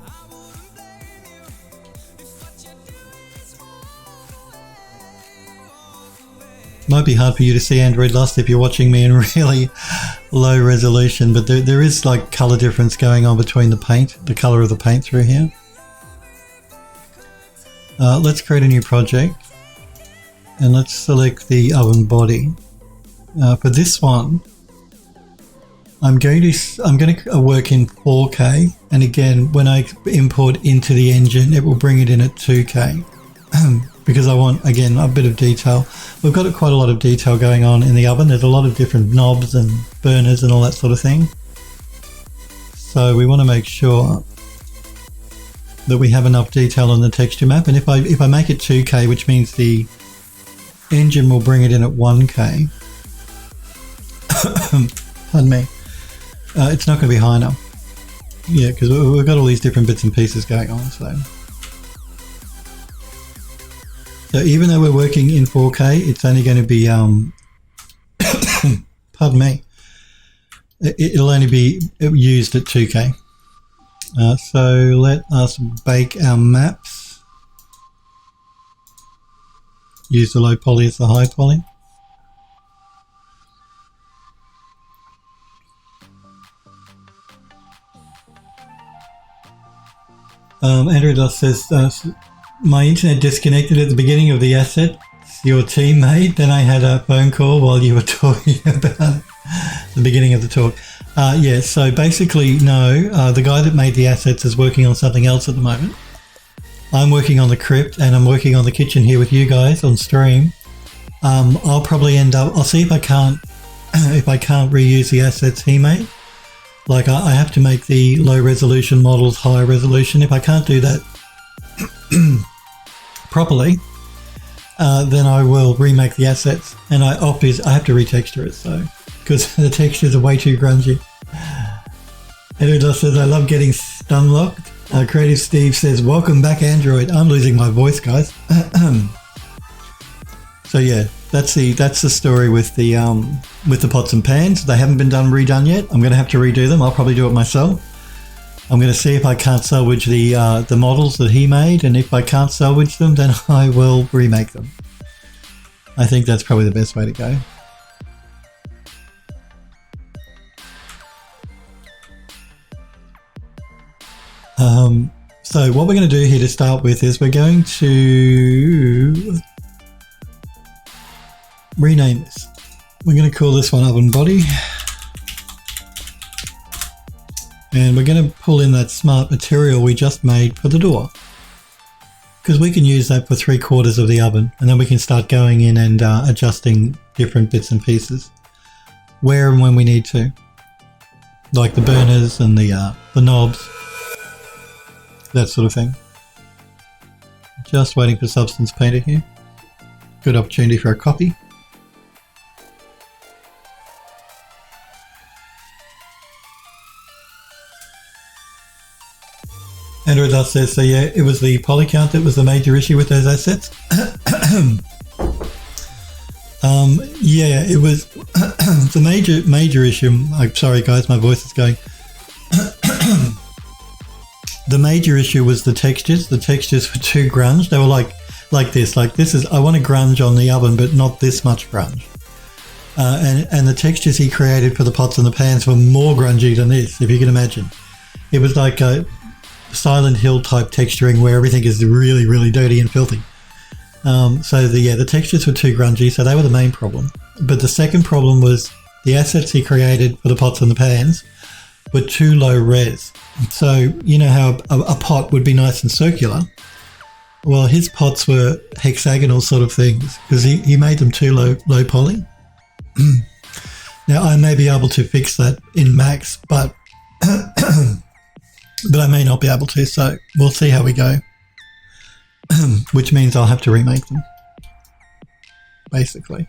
Might be hard for you to see Android Lust if you're watching me in really low resolution, but there is like color difference going on between the paint, the color of the paint through here. Let's create a new project and let's select the oven body. For this one, I'm going to work in 4K, and again, when I import into the engine, it will bring it in at 2K because I want, again, a bit of detail. We've got quite a lot of detail going on in the oven. There's a lot of different knobs and burners and all that sort of thing. So we want to make sure that we have enough detail on the texture map, and if I make it 2K, which means the engine will bring it in at 1K. Pardon me. It's not going to be high enough. Yeah, because we've got all these different bits and pieces going on. So even though we're working in 4K, it's only going to be pardon me. It'll only be used at 2K. So let us bake our maps. Use the low poly as the high poly. Andrew Dust says, my internet disconnected at the beginning of the asset your team made. Then I had a phone call while you were talking about the beginning of the talk. Yeah, so basically, no, the guy that made the assets is working on something else at the moment. I'm working on the crypt and I'm working on the kitchen here with you guys on stream. I'll probably end up, I'll see if I can't reuse the assets he made. Like I have to make the low resolution models high resolution. If I can't do that properly, then I will remake the assets, and I have to retexture it, so because the textures are way too grungy. Edward says, I love getting stun locked. Creative Steve says, welcome back Android. I'm losing my voice, guys. So yeah, that's the story with the pots and pans. They haven't been redone yet. I'm going to have to redo them. I'll probably do it myself. I'm going to see if I can't salvage the models that he made, and if I can't salvage them, then I will remake them. I think that's probably the best way to go. So what we're going to do here to start with is we're going to rename this. We're going to call this one oven body. And we're going to pull in that smart material we just made for the door, because we can use that for 3/4 of the oven, and then we can start going in and adjusting different bits and pieces where and when we need to, like the burners and the knobs, that sort of thing. Just waiting for Substance Painter here. Good opportunity for a copy. Android Dust says, so yeah, it was the poly count that was the major issue with those assets. Yeah, it was. the major issue. I'm sorry, guys, my voice is going. The major issue was the textures. The textures were too grunge. They were like this. Like this is. I want a grunge on the oven, but not this much grunge. And the textures he created for the pots and the pans were more grungy than this, if you can imagine. It was like a Silent Hill type texturing where everything is really, really dirty and filthy. So the textures were too grungy, so they were the main problem. But the second problem was the assets he created for the pots and the pans were too low res. So you know how a pot would be nice and circular? Well, his pots were hexagonal sort of things because he made them too low poly. Now I may be able to fix that in Max, but but I may not be able to, so we'll see how we go. Which means I'll have to remake them, basically.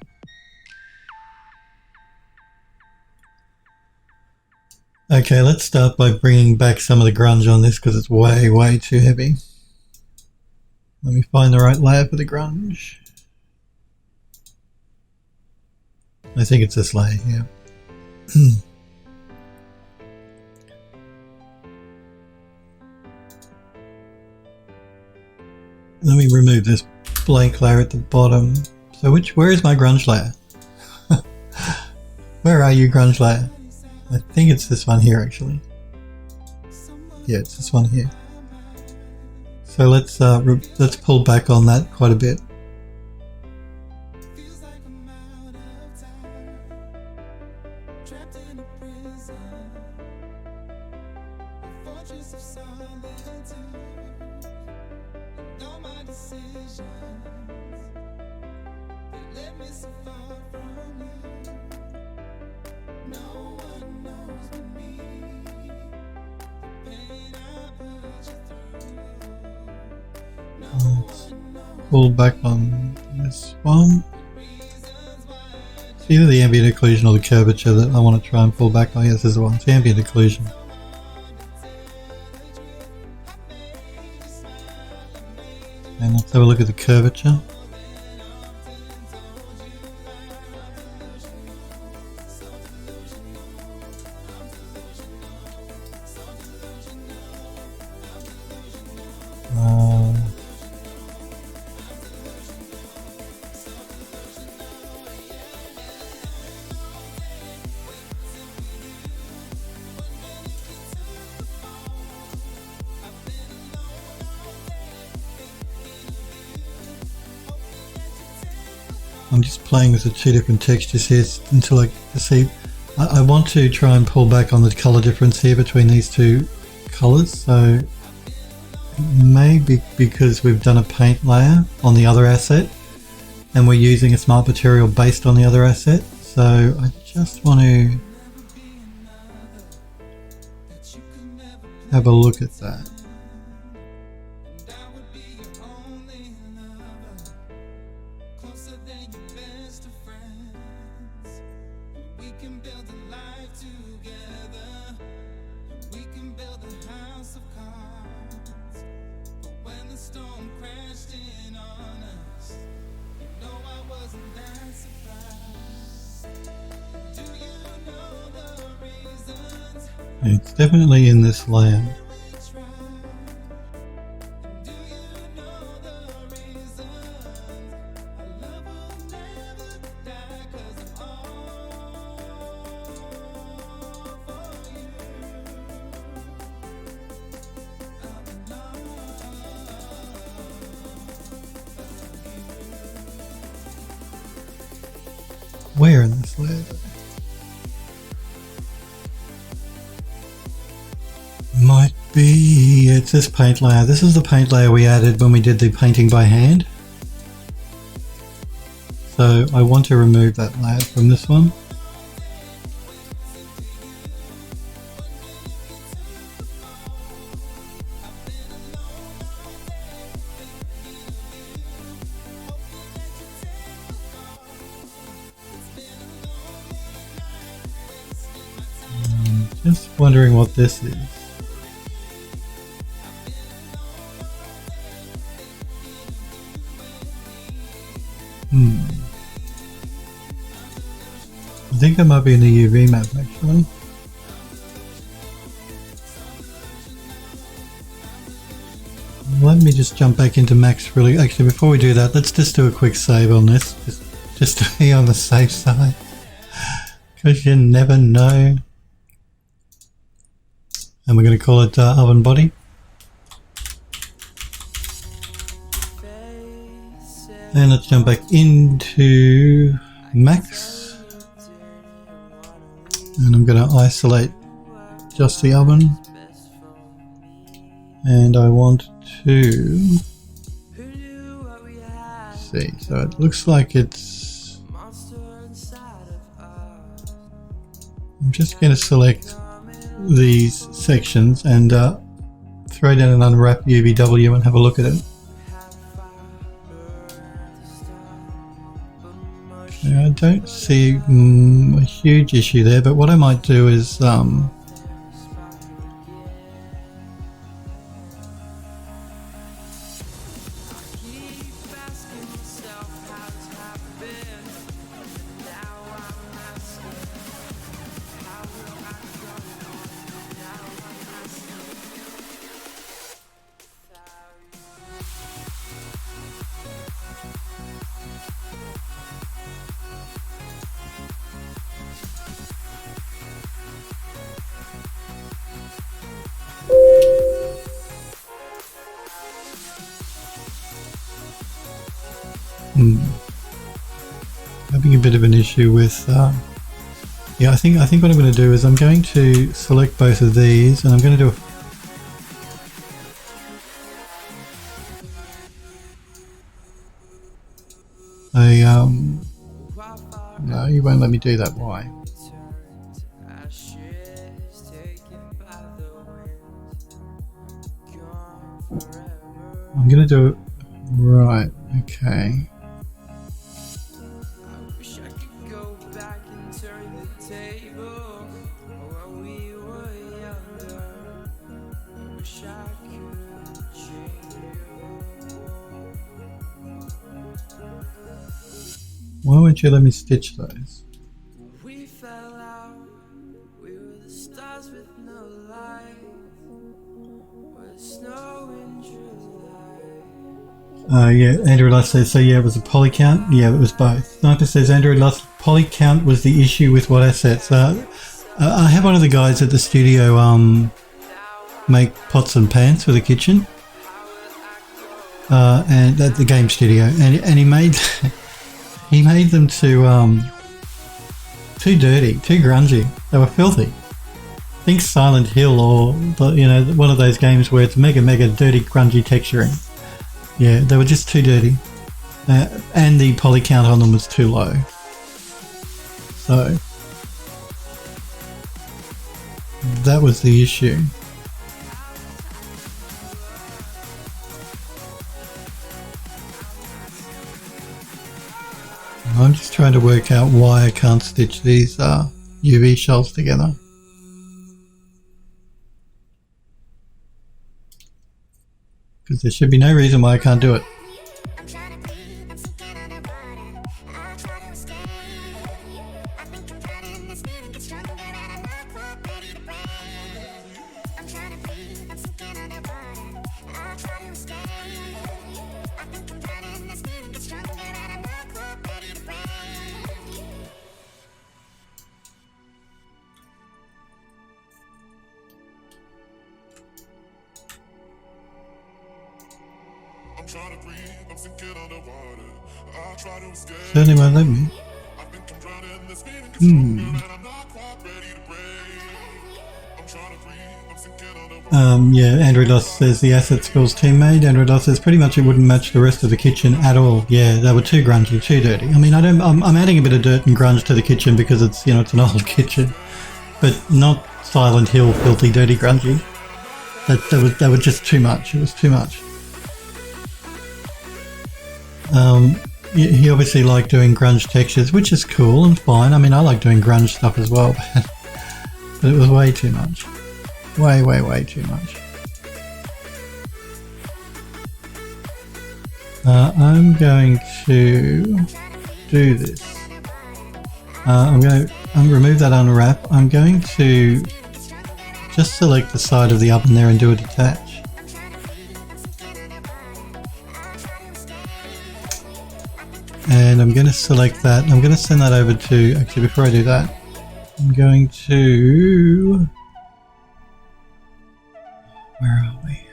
Okay, let's start by bringing back some of the grunge on this because it's way too heavy. Let me find the right layer for the grunge. I think it's this layer here. Let me remove this blank layer at the bottom. So where is my grunge layer? Where are you, grunge layer? I think it's this one here actually. Yeah, it's this one here. So let's pull back on that quite a bit. Pull back on this one. It's either the ambient occlusion or the curvature that I want to try and pull back on. Yes, this is the one. It's the ambient occlusion. And let's have a look at the curvature. I'm just playing with the two different textures here until I see. I want to try and pull back on the color difference here between these two colors. So maybe because we've done a paint layer on the other asset and we're using a smart material based on the other asset. So I just want to have a look at that. It's definitely in this layer. Where in this layer? Might be, it's this paint layer. This is the paint layer we added when we did the painting by hand. So I want to remove that layer from this one. Just wondering what this is. I think that might be in the UV map actually. Let me just jump back into max really. Actually, before we do that, let's just do a quick save on this, just to be on the safe side, because you never know. And we're going to call it oven body. And let's jump back into max. And I'm going to isolate just the oven. And I want to see. So it looks like it's... I'm just going to select these sections and throw down an unwrap UVW and have a look at it. Okay, I don't see a huge issue there, but what I might do is having a bit of an issue with yeah, I think what I'm going to do is I'm going to select both of these and I'm going to do no, you won't let me do that. Why? I'm going to do it right. Okay. Why won't you let me stitch those? We fell out. We were the stars with no light. With snow in July. Yeah, Andrew Luss says, so yeah, it was a poly count? Yeah, it was both. Sniper says, Andrew Luss, poly count was the issue with what assets? I have one of the guys at the studio make pots and pans for the kitchen. And at the game studio. And he made... He made them too dirty, too grungy. They were filthy. Think Silent Hill or, you know, one of those games where it's mega dirty, grungy texturing. Yeah, they were just too dirty. And the poly count on them was too low. So, that was the issue. I'm just trying to work out why I can't stitch these UV shells together. Because there should be no reason why I can't do it. Certainly won't let me. Yeah, Andrew Doss says the asset spills team made. Andrew Doss says pretty much it wouldn't match the rest of the kitchen at all. Yeah, they were too grungy, too dirty. I mean, I'm adding a bit of dirt and grunge to the kitchen because it's, you know, it's an old kitchen, but not Silent Hill filthy, dirty, grungy. That were just too much. It was too much. He obviously liked doing grunge textures, which is cool and fine. I mean, I like doing grunge stuff as well, but it was way too much. Way too much. I'm going to do this. I'm going to remove that unwrap. I'm going to just select the side of the oven there and do a detach. And I'm going to select that. I'm going to send that over to, actually before I do that, I'm going to, where are we?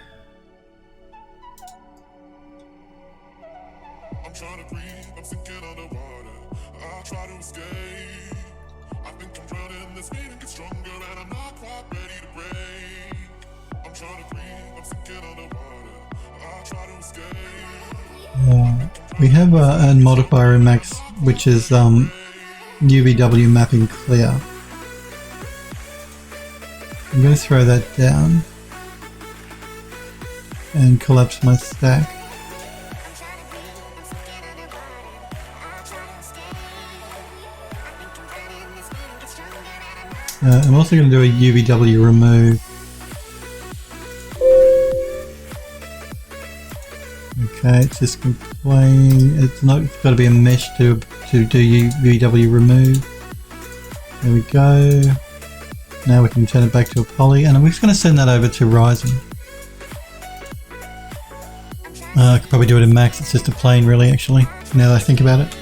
I'm trying to breathe, I'm sinking underwater. I try to escape. I think I'm drowning, this feeling gets stronger and I'm not quite ready to break. I'm trying to breathe, I'm sinking underwater. I try to escape. We have a modifier in Max which is UVW mapping clear. I'm going to throw that down and collapse my stack. I'm also going to do a UVW remove. Okay, it's just complaining. It's got to be a mesh to do UVW remove. There we go. Now we can turn it back to a poly, and I'm just going to send that over to Ryzen. I could probably do it in Max. It's just a plane, really. Actually, now that I think about it.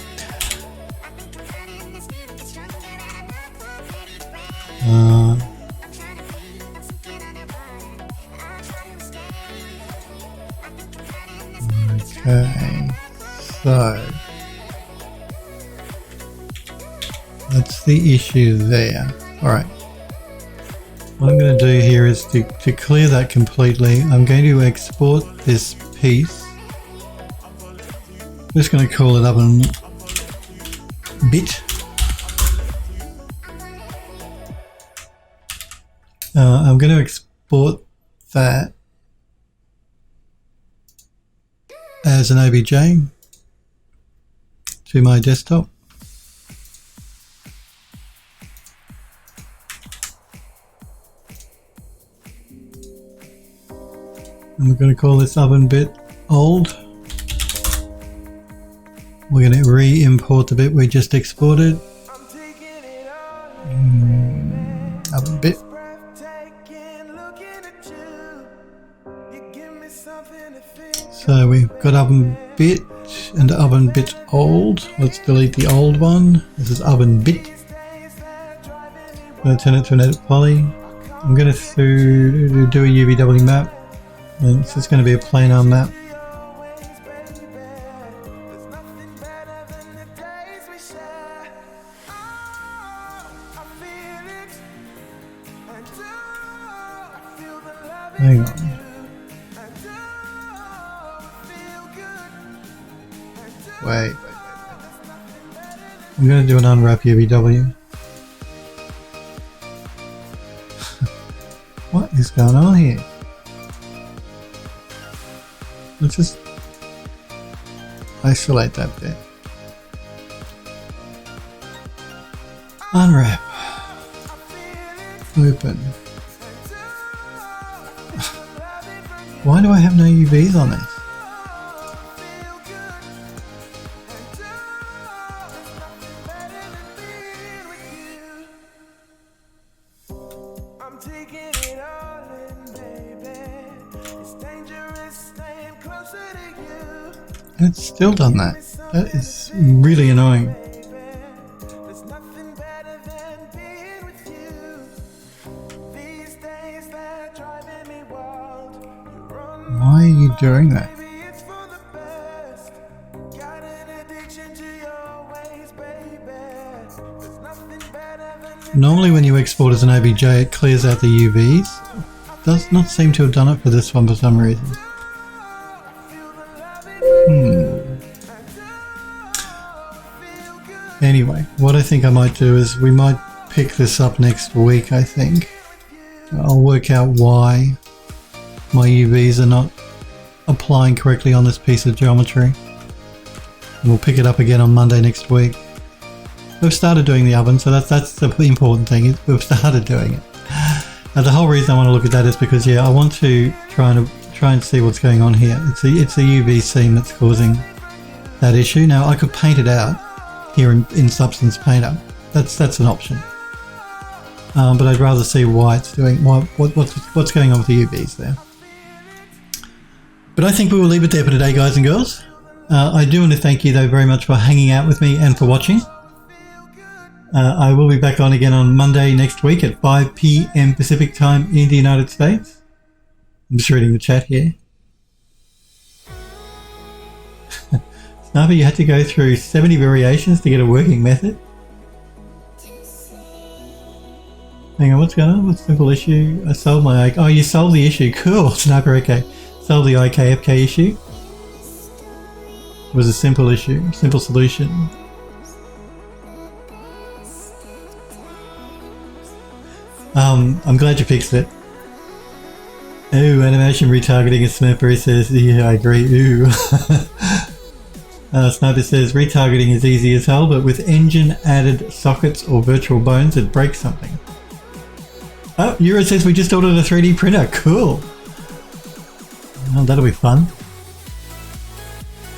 Okay, so that's the issue there. Alright, what I'm going to do here is to clear that completely, I'm going to export this piece. I'm just going to call it oven bit. I'm going to export that as an OBJ to my desktop. And we're going to call this oven bit old. We're going to re-import the bit we just exported. Oven bit. So we've got oven bit and oven bit old. Let's delete the old one. This is oven bit. I'm going to turn it to an edit poly. I'm going to do a UVW map. And it's just going to be a planar map. Hang on. Wait. I'm going to do an unwrap UVW. What is going on here? Let's just isolate that bit. Unwrap. Open. Why do I have no UVs on this? It's still done that. That is really annoying. Why are you doing that? Normally when you export as an OBJ it clears out the UVs. Does not seem to have done it for this one for some reason. Anyway, what I think I might do is we might pick this up next week, I think. I'll work out why my UVs are not applying correctly on this piece of geometry. And we'll pick it up again on Monday next week. We've started doing the oven, so that's the important thing. We've started doing it. Now the whole reason I want to look at that is because, yeah, I want to try and see what's going on here. It's a UV seam that's causing that issue. Now I could paint it out here in Substance Painter, That's an option. But I'd rather see why it's doing what's going on with the UVs there. But I think we will leave it there for today, guys and girls. I do want to thank you though very much for hanging out with me and for watching. I will be back on again on Monday next week at 5 p.m. Pacific time in the United States. I'm just reading the chat here. Sniper, you had to go through 70 variations to get a working method? Hang on, what's going on? What's the simple issue? I solved my... Oh, you solved the issue. Cool, Sniper, okay. Solved the IKFK issue. It was a simple issue, simple solution. I'm glad you fixed it. Ooh, animation retargeting, as Smurfberry says. Yeah, I agree. Ooh. Sniper says retargeting is easy as hell, but with engine added sockets or virtual bones, it breaks something. Oh, Euro says we just ordered a 3D printer. Cool. Oh, that'll be fun.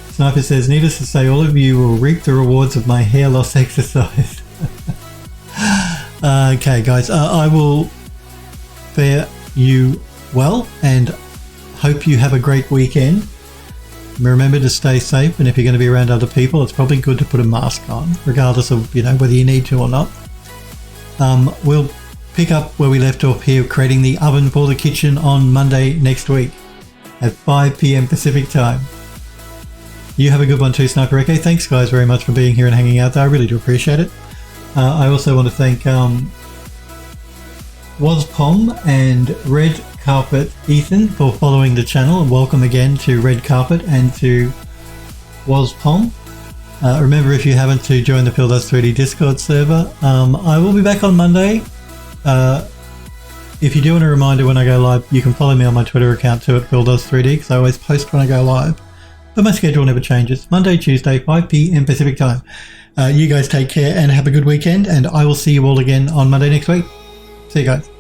Sniper says, needless to say, all of you will reap the rewards of my hair loss exercise. Okay, guys, I will fare you well and hope you have a great weekend. Remember to stay safe, and if you're going to be around other people, it's probably good to put a mask on, regardless of, whether you need to or not. We'll pick up where we left off here, creating the oven for the kitchen on Monday next week at 5 p.m. Pacific time. You have a good one too, Sniper Echo. Thanks, guys, very much for being here and hanging out there. I really do appreciate it. I also want to thank Waspom and Red Carpet Ethan for following the channel, and welcome again to Red Carpet and to Waspom. Remember, if you haven't, to join the Phil Does 3D Discord server. I will be back on Monday. If you do want a reminder when I go live, you can follow me on my Twitter account too at Phil Does 3D, because I always post when I go live. But my schedule never changes. Monday, Tuesday, 5 p.m. Pacific time. You guys take care and have a good weekend, and I will see you all again on Monday next week. See you guys.